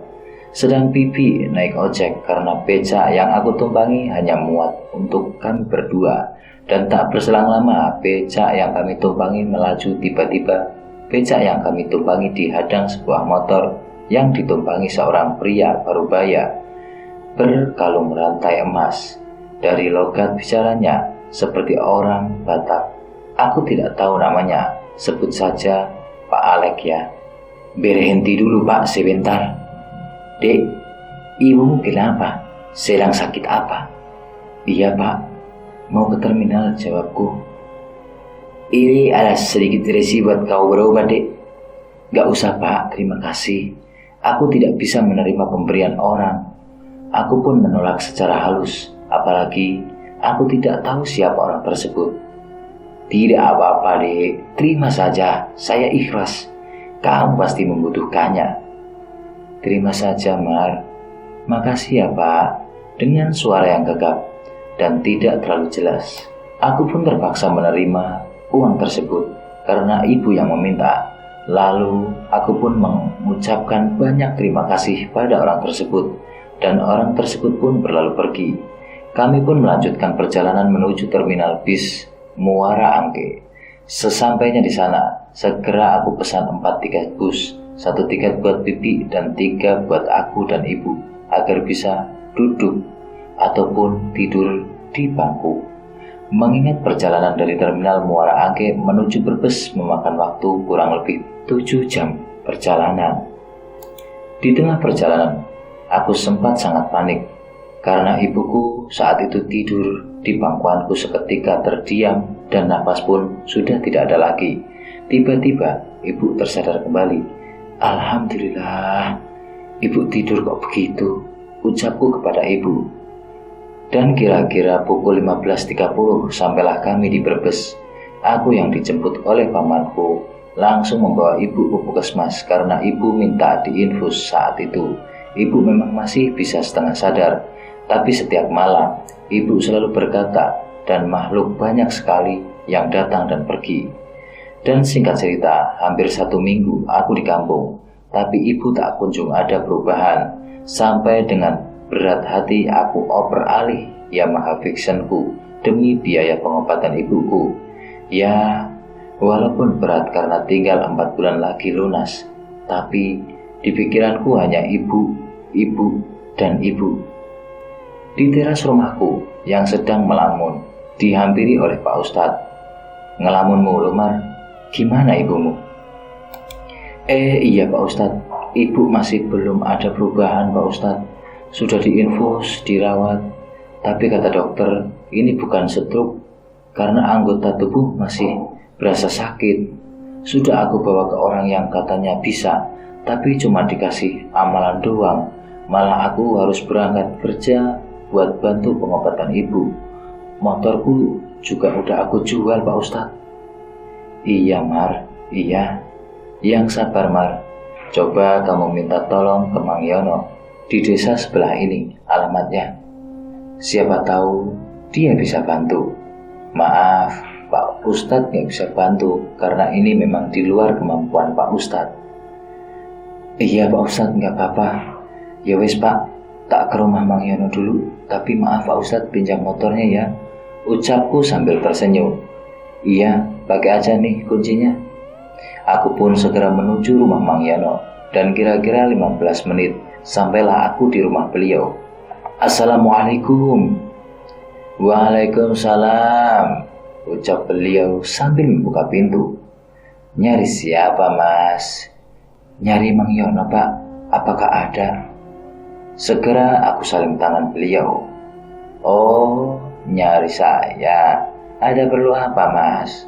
Sedang Bibi naik ojek karena becak yang aku tumpangi hanya muat untuk kami berdua. Dan tak berselang lama, becak yang kami tumpangi melaju. Tiba-tiba, becak yang kami tumpangi dihadang sebuah motor yang ditumpangi seorang pria parubaya berkalung rantai emas. Dari logat bicaranya seperti orang Batak. Aku tidak tahu namanya, sebut saja Pak Alek ya. Berhenti dulu Pak sebentar. Dek, ibumu kenapa? Sedang sakit apa? Iya Pak, mau ke terminal, jawabku. Ini ada sedikit resi buat kau berobat dek. Gak usah Pak, terima kasih. Aku tidak bisa menerima pemberian orang. Aku pun menolak secara halus, apalagi aku tidak tahu siapa orang tersebut. Tidak apa-apa dek, terima saja, saya ikhlas. Kamu pasti membutuhkannya. Terima saja Mar. Makasih ya Pak. Dengan suara yang gegap dan tidak terlalu jelas, aku pun terpaksa menerima uang tersebut karena ibu yang meminta. Lalu aku pun mengucapkan banyak terima kasih pada orang tersebut, dan orang tersebut pun berlalu pergi. Kami pun melanjutkan perjalanan menuju terminal bis Muara Angke. Sesampainya di sana, segera aku pesan 4 tiket bus, 1 tiket buat Bibi dan 3 buat aku dan ibu, agar bisa duduk ataupun tidur di bangku. Mengingat perjalanan dari terminal Muara Angke menuju Brebes memakan waktu kurang lebih 7 jam perjalanan. Di tengah perjalanan, aku sempat sangat panik karena ibuku saat itu tidur di bangkuanku seketika terdiam dan napas pun sudah tidak ada lagi. Tiba-tiba ibu tersadar kembali. Alhamdulillah, ibu tidur kok begitu, ucapku kepada ibu. Dan kira-kira pukul 15.30 sampailah kami di Brebes. Aku yang dijemput oleh pamanku langsung membawa ibu ke puskesmas karena ibu minta diinfus saat itu. Ibu memang masih bisa setengah sadar, tapi setiap malam ibu selalu berkata dan makhluk banyak sekali yang datang dan pergi. Dan singkat cerita, hampir 1 minggu aku di kampung, tapi ibu tak kunjung ada perubahan. Sampai dengan berat hati aku oper alih Yamaha Vixenku demi biaya pengobatan ibuku. Ya, walaupun berat karena tinggal 4 bulan lagi lunas, tapi di pikiranku hanya ibu, dan ibu. Di teras rumahku yang sedang melamun, dihampiri oleh Pak Ustadz. Ngelamun mulu Mar, gimana ibumu? Iya Pak Ustadz, ibu masih belum ada perubahan Pak Ustadz. Sudah diinfus, dirawat, tapi kata dokter ini bukan stroke karena anggota tubuh masih berasa sakit. Sudah aku bawa ke orang yang katanya bisa, tapi cuma dikasih amalan doang. Malah aku harus berangkat kerja buat bantu pengobatan ibu. Motorku juga udah aku jual, Pak Ustadz. Iya, Mar, iya. Yang sabar, Mar. Coba kamu minta tolong ke Mang Yono di desa sebelah ini alamatnya. Siapa tahu dia bisa bantu. Maaf, Pak Ustadz nggak bisa bantu karena ini memang di luar kemampuan Pak Ustadz. Iya, Pak Ustadz, nggak apa-apa. Ya wes, Pak, tak ke rumah Mang Yono dulu. Tapi maaf Pak Ustadz, pinjam motornya ya, ucapku sambil tersenyum. Iya, pakai aja nih kuncinya. Aku pun segera menuju rumah Mang Yono, dan kira-kira 15 menit sampailah aku di rumah beliau. Assalamualaikum. Waalaikumsalam, ucap beliau sambil membuka pintu. Nyari siapa, Mas? Nyari Mang Yono, Pak. Apakah ada? Segera aku saling tangan beliau. Oh, nyari saya. Ada perlu apa, Mas?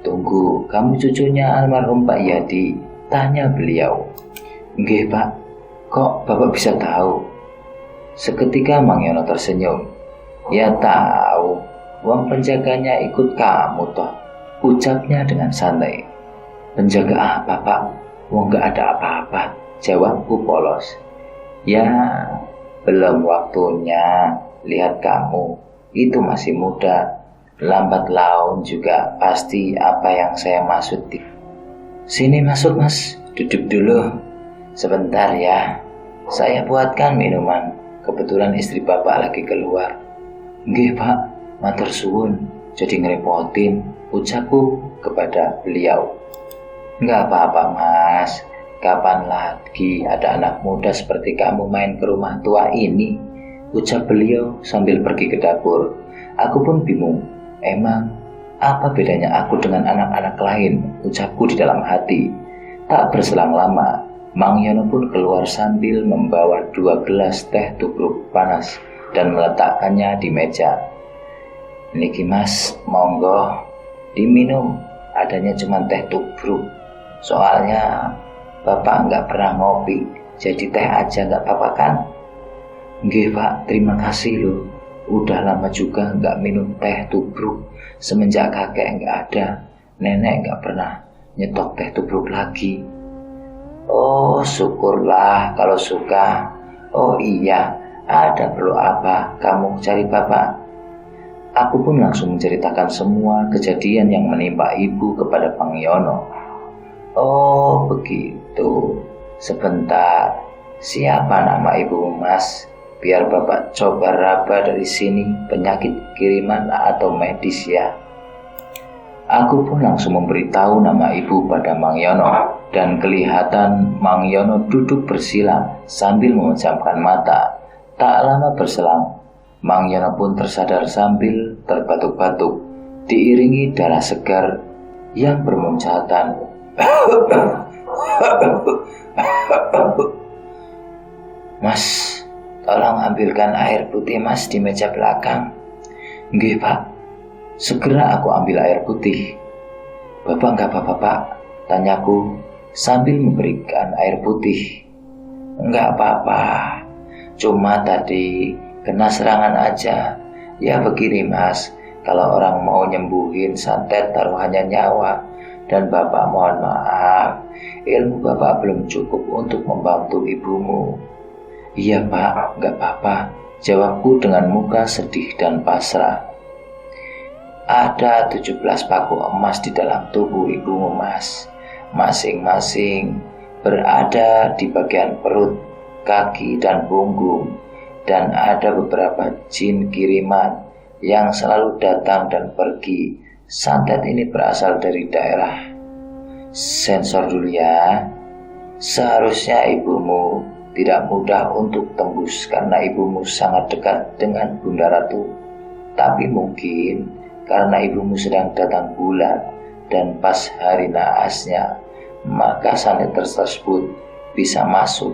Tunggu, kamu cucunya almarhum Pak Yadi? Tanya beliau. Nggih, Pak. Kok Bapak bisa tahu? Seketika Mang Yono tersenyum. Ya tahu, uang penjaganya ikut kamu toh, ucapnya dengan santai. Penjaga apa, Pak? Wong gak ada apa-apa, jawabku polos. Ya, belum waktunya. Lihat kamu, itu masih muda. Lambat laun juga pasti apa yang saya maksud. Sini masuk, Mas. Duduk dulu. Sebentar ya. Saya buatkan minuman. Kebetulan istri Bapak lagi keluar. Nggih, Pak. Matur suwun. Jadi ngerepotin, ucapku kepada beliau. Nggak apa-apa, Mas. Kapan lagi ada anak muda seperti kamu main ke rumah tua ini? Ucap beliau sambil pergi ke dapur. Aku pun bingung. Emang apa bedanya aku dengan anak-anak lain? Ucapku di dalam hati. Tak berselang lama, Mang Yono pun keluar sambil membawa 2 gelas teh tubruk panas dan meletakkannya di meja. Niki, Mas, monggo diminum. Adanya cuma teh tubruk. Soalnya Bapak nggak pernah ngopi, jadi teh aja nggak apa-apa kan? Nggih, Pak, terima kasih loh. Udah lama juga nggak minum teh tubruk. Semenjak kakek nggak ada, nenek nggak pernah nyetok teh tubruk lagi. Oh, syukurlah kalau suka. Oh iya, ada perlu apa kamu cari Bapak? Aku pun langsung menceritakan semua kejadian yang menimpa ibu kepada Mang Yono. Oh begitu. Sebentar, siapa nama ibu, Mas? Biar Bapak coba raba dari sini penyakit kiriman atau medis ya. Aku pun langsung memberitahu nama ibu pada Mang Yono, dan kelihatan Mang Yono duduk bersila sambil memejamkan mata. Tak lama berselang, Mang Yono pun tersadar sambil terbatuk-batuk, diiringi darah segar yang bermuncatan. Mas, tolong ambilkan air putih, Mas, di meja belakang. Nggih, Pak. Segera aku ambil air putih. Bapak nggak apa-apa, Pak? Tanyaku sambil memberikan air putih. Nggak apa-apa. Cuma tadi kena serangan aja. Ya begini, Mas. Kalau orang mau nyembuhin santet taruhannya nyawa. Dan Bapak mohon maaf, ilmu Bapak belum cukup untuk membantu ibumu. Iya, Pak, nggak apa-apa, jawabku dengan muka sedih dan pasrah. Ada 17 paku emas di dalam tubuh ibumu, Mas. Masing-masing berada di bagian perut, kaki, dan punggung. Dan ada beberapa jin kiriman yang selalu datang dan pergi. Santet ini berasal dari daerah. Sensor dulu ya. Seharusnya ibumu tidak mudah untuk tembus karena ibumu sangat dekat dengan Bunda Ratu. Tapi mungkin karena ibumu sedang datang bulan dan pas hari naasnya, maka santet tersebut bisa masuk.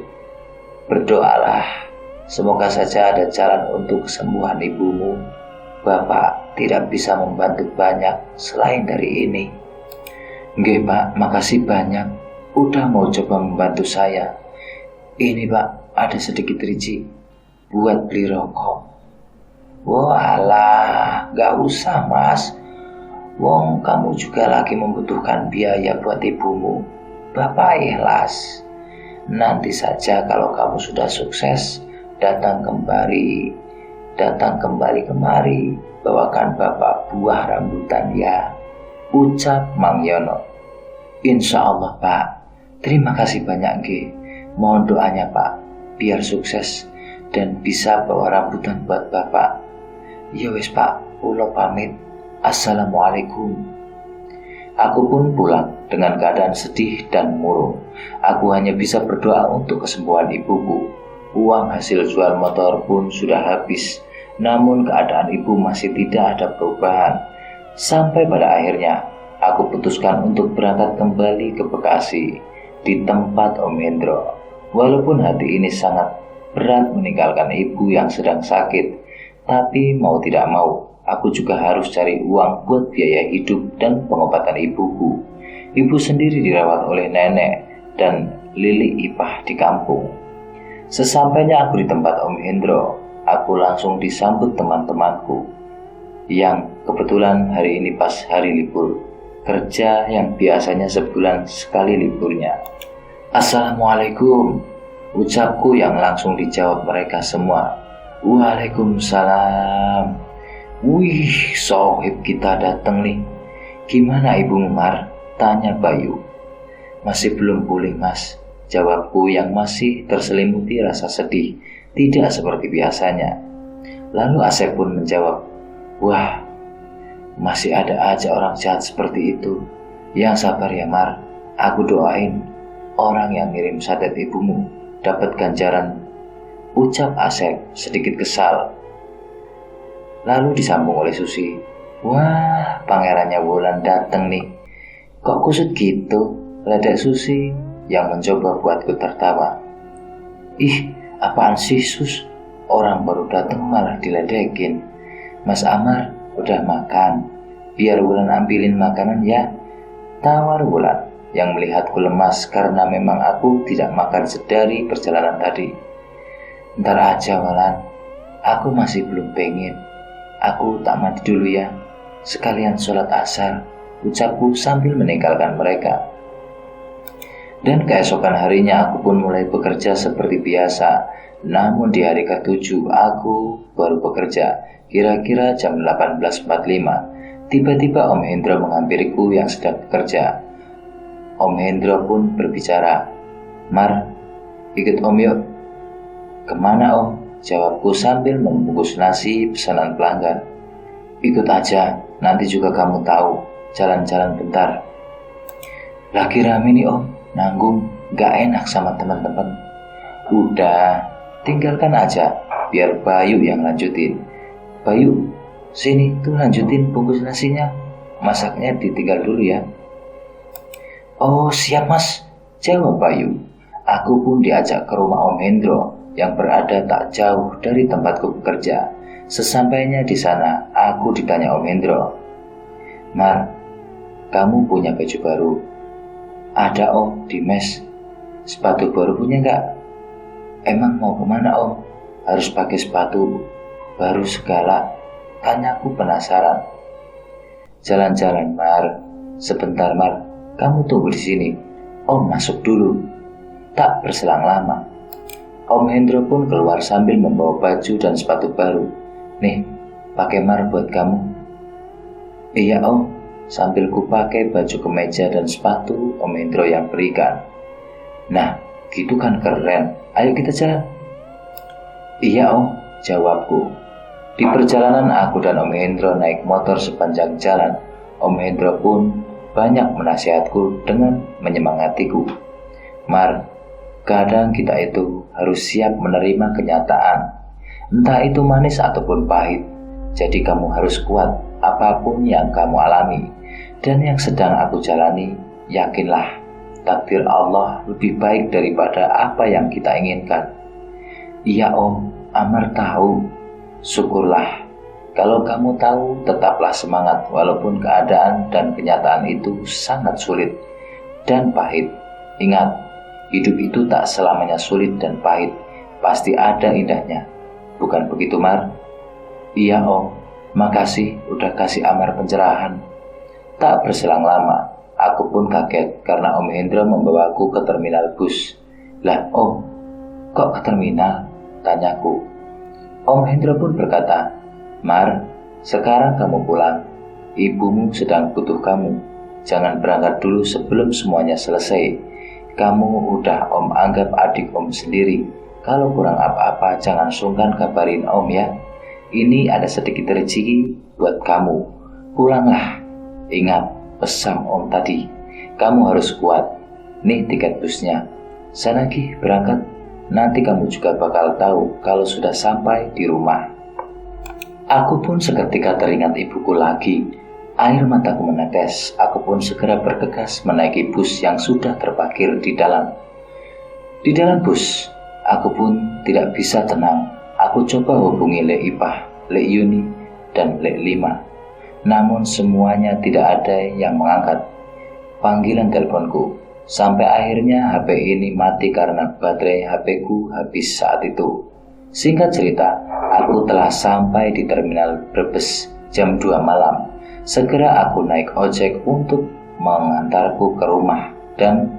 Berdoalah, semoga saja ada jalan untuk kesembuhan ibumu. Bapak tidak bisa membantu banyak selain dari ini. Nggih, Pak, makasih banyak. Udah mau coba membantu saya. Ini, Pak, ada sedikit rezeki buat beli rokok. Walah, gak usah mas. Wong kamu juga lagi membutuhkan biaya buat ibumu. Bapak ikhlas. Nanti saja kalau kamu sudah sukses, datang kembali kemari, bawakan bapak buah rambutan ya, ucap Mang Yono. Insya Allah Pak, terima kasih banyak G. Mohon doanya Pak, biar sukses dan bisa bawa rambutan buat bapak. Ya wis Pak, ulo pamit. Assalamualaikum. Aku pun pulang dengan keadaan sedih dan murung. Aku hanya bisa berdoa untuk kesembuhan ibuku. Uang hasil jual motor pun sudah habis, namun keadaan ibu masih tidak ada perubahan. Sampai pada akhirnya, aku putuskan untuk berangkat kembali ke Bekasi, di tempat Om Hendro. Walaupun hati ini sangat berat meninggalkan ibu yang sedang sakit, tapi mau tidak mau, aku juga harus cari uang buat biaya hidup dan pengobatan ibuku. Ibu sendiri dirawat oleh nenek dan Lili Ipah di kampung. Sesampainya aku di tempat Om Hendro, aku langsung disambut teman-temanku yang kebetulan hari ini pas hari libur kerja yang biasanya sebulan sekali liburnya. Assalamualaikum, ucapku yang langsung dijawab mereka semua. Waalaikumsalam. Wih, sohib kita datang nih. Gimana ibu Mar? Tanya Bayu. Masih belum pulih mas, jawabku yang masih terselimuti rasa sedih, tidak seperti biasanya. Lalu Asep pun menjawab, wah, masih ada aja orang jahat seperti itu. Yang sabar ya Mar, aku doain orang yang ngirim sadet ibumu dapat ganjaran, ucap Asep sedikit kesal. Lalu disambung oleh Susi, wah, pangerannya Wulan dateng nih. Kok kusut gitu? Ledek Susi yang mencoba buatku tertawa. Ih, apaan sih Sus? Orang baru datang malah diledekin. Mas Amar, udah makan? Biar Wulan ambilin makanan ya. Tawar Wulan yang melihatku lemas karena memang aku tidak makan sedari perjalanan tadi. Ntar aja Wulan, aku masih belum pengen. Aku tak mandi dulu ya, sekalian sholat asar, ucapku sambil meninggalkan mereka. Dan keesokan harinya aku pun mulai bekerja seperti biasa. Namun di hari ke-7 aku baru bekerja, kira-kira jam 18.45. Tiba-tiba Om Hendro menghampiriku yang sedang bekerja. Om Hendro pun berbicara, Mar, ikut Om yuk. Kemana Om? Jawabku sambil membungkus nasi pesanan pelanggan. Ikut aja, nanti juga kamu tahu, jalan-jalan bentar. Lagi rame nih Om, nanggung, gak enak sama teman-teman. Udah, tinggalkan aja, biar Bayu yang lanjutin. Bayu, sini tuh lanjutin bungkus nasinya, masaknya ditinggal dulu ya. Oh siap mas, jawab Bayu. Aku pun diajak ke rumah Om Hendro yang berada tak jauh dari tempatku bekerja. Sesampainya di sana, aku ditanya Om Hendro, Mar, kamu punya baju baru? Ada Om, di mes. Sepatu baru punya nggak? Emang mau kemana Om? Harus pakai sepatu baru segala? Tanyaku penasaran. Jalan-jalan Mar, sebentar Mar, kamu tunggu di sini. Om masuk dulu. Tak berselang lama, Om Hendro pun keluar sambil membawa baju dan sepatu baru. Nih, pakai Mar buat kamu. Iya Om, sambil ku pakai baju kemeja dan sepatu Om Hendro yang berikan. Nah, gitu kan keren. Ayo kita jalan. Iya Om, jawabku. Di perjalanan aku dan Om Hendro naik motor sepanjang jalan. Om Hendro pun banyak menasihatku dengan menyemangatiku. Mar, kadang kita itu harus siap menerima kenyataan, entah itu manis ataupun pahit. Jadi kamu harus kuat apapun yang kamu alami. Dan yang sedang aku jalani, yakinlah takdir Allah lebih baik daripada apa yang kita inginkan. Iya Om, Amar tahu. Syukurlah. Kalau kamu tahu, tetaplah semangat walaupun keadaan dan kenyataan itu sangat sulit dan pahit. Ingat, hidup itu tak selamanya sulit dan pahit, pasti ada indahnya. Bukan begitu Mar? Iya Om, makasih udah kasih Amar pencerahan. Tak berselang lama, aku pun kaget karena Om Hendra membawaku ke terminal bus. Lah Om, kok ke terminal? Tanyaku. Om Hendra pun berkata, Mar, sekarang kamu pulang. Ibumu sedang butuh kamu. Jangan berangkat dulu sebelum semuanya selesai. Kamu udah Om anggap adik Om sendiri. Kalau kurang apa-apa jangan sungkan kabarin Om ya. Ini ada sedikit rezeki buat kamu. Pulanglah. Ingat pesan Om tadi. Kamu harus kuat. Nih tiket busnya. Sana Ki berangkat. Nanti kamu juga bakal tahu kalau sudah sampai di rumah. Aku pun seketika teringat ibuku lagi. Air mataku menetes. Aku pun segera bergegas menaiki bus yang sudah terparkir di dalam. Di dalam bus, aku pun tidak bisa tenang. Aku coba hubungi Lek Ipah, Lek Yuni, dan Lek Lima. Namun semuanya tidak ada yang mengangkat panggilan teleponku. Sampai akhirnya HP ini mati karena baterai HP-ku habis saat itu. Singkat cerita, aku telah sampai di terminal Brebes jam 2 malam. Segera aku naik ojek untuk mengantarku ke rumah dan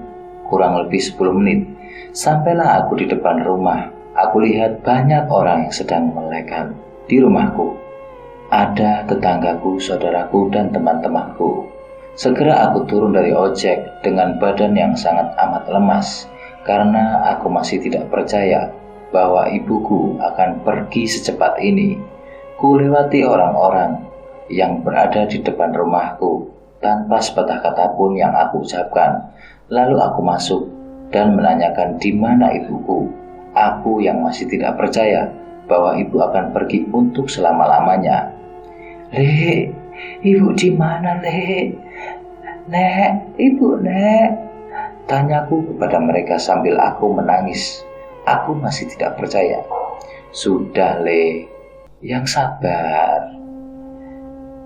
kurang lebih 10 menit. Sampailah aku di depan rumah. Aku lihat banyak orang yang sedang melekan di rumahku. Ada tetanggaku, saudaraku, dan teman-temanku. Segera aku turun dari ojek dengan badan yang sangat amat lemas karena aku masih tidak percaya bahwa ibuku akan pergi secepat ini. Ku lewati orang-orang yang berada di depan rumahku tanpa sepatah kata pun yang aku ucapkan. Lalu aku masuk dan menanyakan di mana ibuku. Aku yang masih tidak percaya bahwa ibu akan pergi untuk selama-lamanya. Lek, ibu di mana, Lek? Nek, ibu, Nek. Tanyaku kepada mereka sambil aku menangis. Aku masih tidak percaya. Sudah, Lek, yang sabar.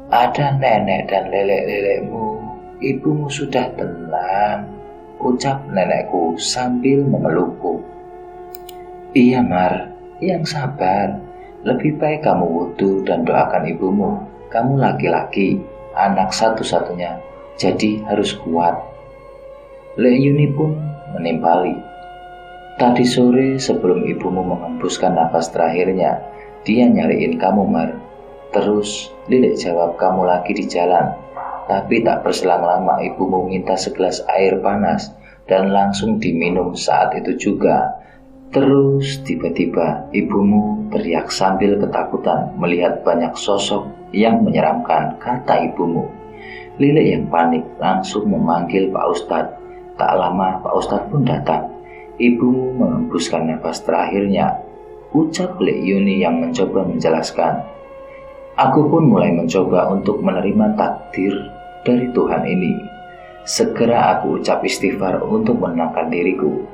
Ada nenek dan lelek-lelekmu. Ibumu sudah tenang, ucap nenekku sambil memelukku. Iya Mar, yang sabar. Lebih baik kamu wudu dan doakan ibumu. Kamu laki-laki, anak satu-satunya, jadi harus kuat. Lek Yuni pun menimpali. Tadi sore sebelum ibumu mengembuskan nafas terakhirnya, dia nyariin kamu Mar. Terus Lilik jawab kamu lagi di jalan. Tapi tak berselang lama ibumu minta segelas air panas dan langsung diminum saat itu juga. Terus tiba-tiba ibumu teriak sambil ketakutan melihat banyak sosok yang menyeramkan, kata ibumu. Lilik yang panik langsung memanggil Pak Ustadz. Tak lama Pak Ustadz pun datang. Ibumu mengembuskan nafas terakhirnya, ucap Lek Yuni yang mencoba menjelaskan. Aku pun mulai mencoba untuk menerima takdir dari Tuhan ini. Segera aku ucap istighfar untuk menenangkan diriku.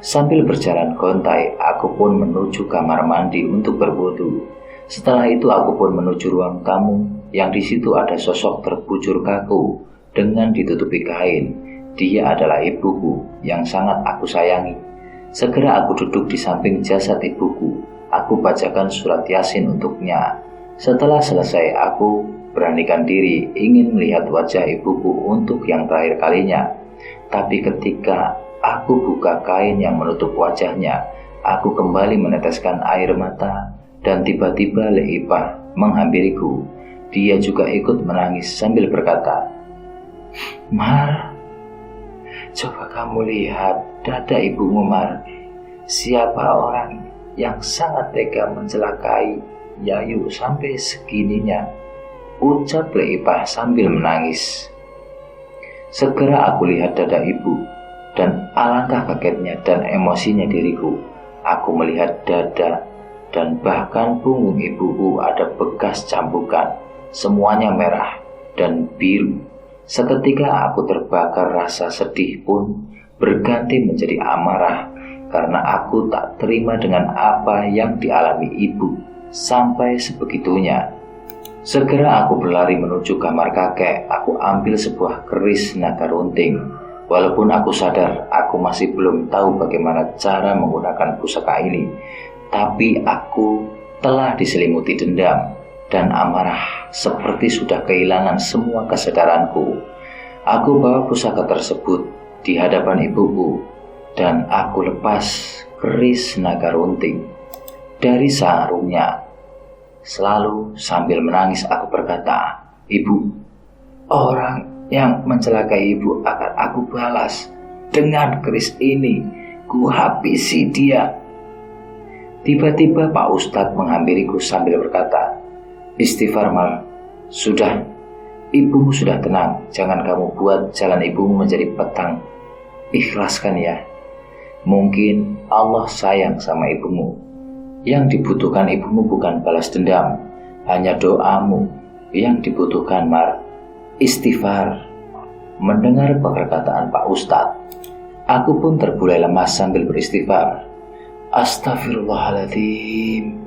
Sambil berjalan gontai, aku pun menuju kamar mandi untuk berwudu. Setelah itu aku pun menuju ruang tamu yang di situ ada sosok terbujur kaku dengan ditutupi kain. Dia adalah ibuku yang sangat aku sayangi. Segera aku duduk di samping jasad ibuku. Aku bacakan surat Yasin untuknya. Setelah selesai, aku beranikan diri ingin melihat wajah ibuku untuk yang terakhir kalinya. Tapi ketika aku buka kain yang menutup wajahnya, aku kembali meneteskan air mata dan tiba-tiba Lek Ipah menghampiriku. Dia juga ikut menangis sambil berkata, Mar, coba kamu lihat dada ibumu Mar. Siapa orang yang sangat tega mencelakai Yayu sampai segininya, ucap Lek Ipah sambil menangis. Segera aku lihat dada ibu dan alangkah kagetnya dan emosinya diriku. Aku melihat dada dan bahkan punggung ibuku ada bekas cambukan. Semuanya merah dan biru. Seketika aku terbakar rasa sedih pun berganti menjadi amarah karena aku tak terima dengan apa yang dialami ibu sampai sebegitunya. Segera aku berlari menuju kamar kakek. Aku ambil sebuah keris naga runting. Walaupun aku sadar aku masih belum tahu bagaimana cara menggunakan pusaka ini, tapi aku telah diselimuti dendam. dan amarah seperti sudah kehilangan semua kesadaranku. Aku bawa pusaka tersebut di hadapan ibuku dan aku lepas keris naga runting dari sarungnya. Selalu sambil menangis aku berkata, "Ibu, orang yang mencelakai ibu akan aku balas dengan keris ini, ku habisi dia." Tiba-tiba Pak Ustadz menghampiriku sambil berkata, "Istighfar Mal, sudah, ibumu sudah tenang, jangan kamu buat jalan ibumu menjadi petang. Ikhlaskan ya, mungkin Allah sayang sama ibumu. Yang dibutuhkan ibumu bukan balas dendam, hanya doamu yang dibutuhkan Mar. Istighfar." Mendengar perkataan Pak Ustadz, aku pun terbulai lemas sambil beristighfar. Astagfirullahaladzim.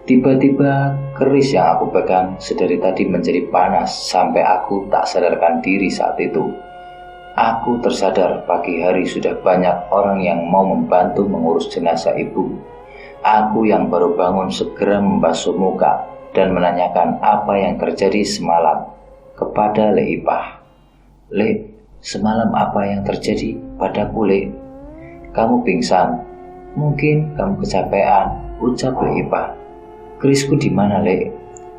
Tiba-tiba keris yang aku pegang sedari tadi menjadi panas sampai aku tak sadarkan diri saat itu. Aku tersadar pagi hari sudah banyak orang yang mau membantu mengurus jenazah ibu. Aku yang baru bangun segera membasuh muka dan menanyakan apa yang terjadi semalam kepada Le Ipah. "Le, semalam apa yang terjadi padaku, Le?" "Kamu pingsan. Mungkin kamu kecapean," ucap Le Ipah. "Kerisku di mana, Le?"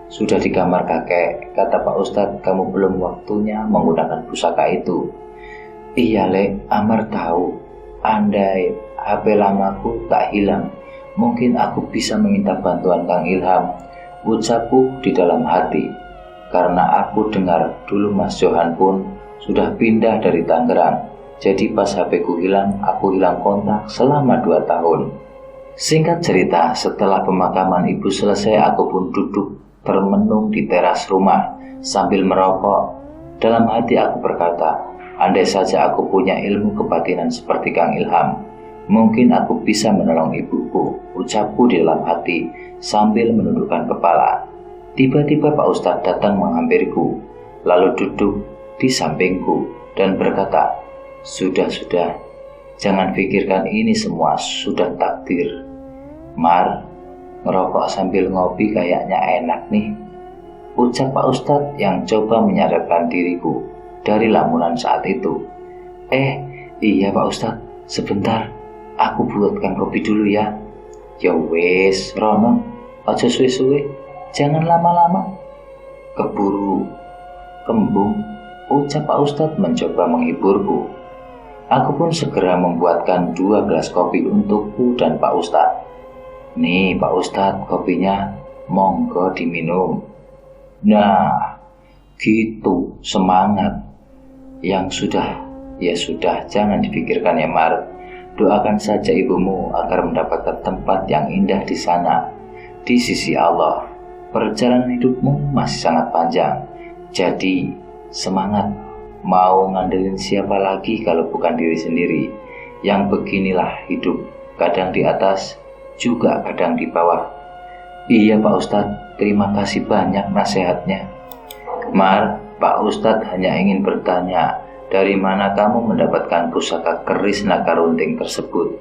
"Sudah di kamar kakek. Kata Pak Ustadz kamu belum waktunya menggunakan pusaka itu." "Iya, Le, Amar tahu. Andai HP lamaku tak hilang, mungkin aku bisa meminta bantuan Kang Ilham," ucapku di dalam hati. Karena aku dengar dulu Mas Johan pun sudah pindah dari Tangerang. Jadi pas HP-ku hilang, aku hilang kontak selama 2 tahun. Singkat cerita, setelah pemakaman ibu selesai, aku pun duduk termenung di teras rumah sambil merokok. Dalam hati aku berkata, andai saja aku punya ilmu kebatinan seperti Kang Ilham, mungkin aku bisa menolong ibuku, ucapku di dalam hati sambil menundukkan kepala. Tiba-tiba Pak Ustadz datang menghampiriku, lalu duduk di sampingku dan berkata, Sudah, jangan pikirkan ini semua sudah takdir. Mar, ngerokok sambil ngopi kayaknya enak nih, ucap Pak Ustadz yang coba menyadarkan diriku dari lamunan saat itu. Iya Pak Ustadz, sebentar, aku buatkan kopi dulu ya. Ya wes, Rono, aja suwe-suwe, jangan lama-lama. Keburu kembung, ucap Pak Ustadz mencoba menghiburku. Aku pun segera membuatkan 2 gelas kopi untukku dan Pak Ustadz. Nih Pak Ustadz, kopinya, monggo diminum. Nah, gitu, semangat. Yang sudah, ya sudah, jangan dipikirkan ya Mar. Doakan saja ibumu agar mendapatkan tempat yang indah di sana, di sisi Allah. Perjalanan hidupmu masih sangat panjang, jadi semangat. Mau ngandelin siapa lagi kalau bukan diri sendiri? Yang beginilah hidup, kadang di atas, juga kadang di bawah. Iya Pak Ustadz, terima kasih banyak nasihatnya. Mar, Pak Ustadz hanya ingin bertanya, dari mana kamu mendapatkan pusaka keris naga runting tersebut?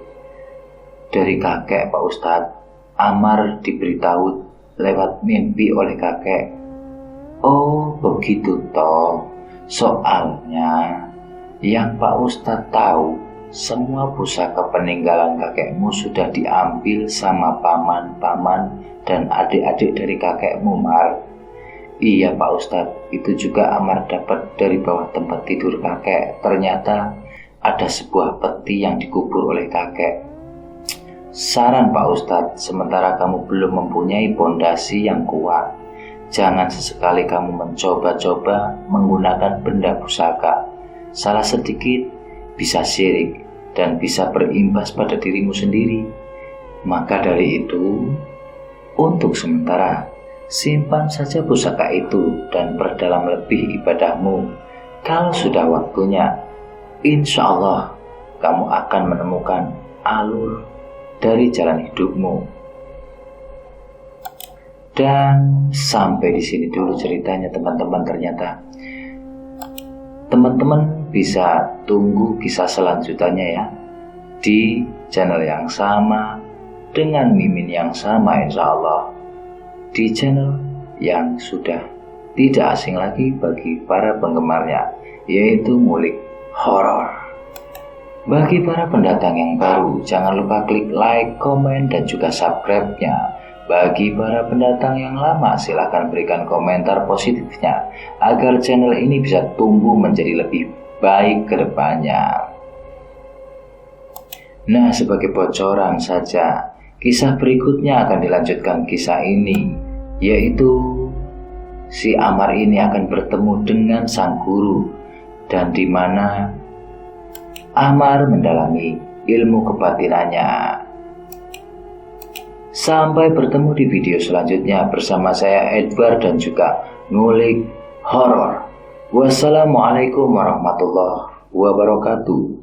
Dari kakek Pak Ustadz. Amar diberitahu lewat mimpi oleh kakek. Oh begitu toh. Soalnya yang Pak Ustadz tahu, semua pusaka peninggalan kakekmu sudah diambil sama paman-paman dan adik-adik dari kakekmu, Mar. Iya Pak Ustadz, itu juga Amar dapat dari bawah tempat tidur kakek. Ternyata ada sebuah peti yang dikubur oleh kakek. Saran Pak Ustadz, sementara kamu belum mempunyai pondasi yang kuat, jangan sesekali kamu mencoba-coba menggunakan benda pusaka. Salah sedikit bisa syirik dan bisa berimbas pada dirimu sendiri. Maka dari itu, untuk sementara, simpan saja pusaka itu dan perdalam lebih ibadahmu. Kalau sudah waktunya, insya Allah kamu akan menemukan alur dari jalan hidupmu. Dan sampai di sini dulu ceritanya teman-teman. Ternyata teman-teman bisa tunggu kisah selanjutnya ya, di channel yang sama dengan mimin yang sama insya Allah, di channel yang sudah tidak asing lagi bagi para penggemarnya, yaitu ngulik horor. Bagi para pendatang yang baru, jangan lupa klik like, komen, dan juga subscribe-nya. Bagi para pendatang yang lama, silahkan berikan komentar positifnya agar channel ini bisa tumbuh menjadi lebih baik ke depannya. Nah, sebagai bocoran saja, kisah berikutnya akan dilanjutkan kisah ini, yaitu si Amar ini akan bertemu dengan sang guru, dan di mana Amar mendalami ilmu kebatinannya. Sampai bertemu di video selanjutnya bersama saya Edward dan juga ngulik horor. Wassalamualaikum warahmatullahi wabarakatuh.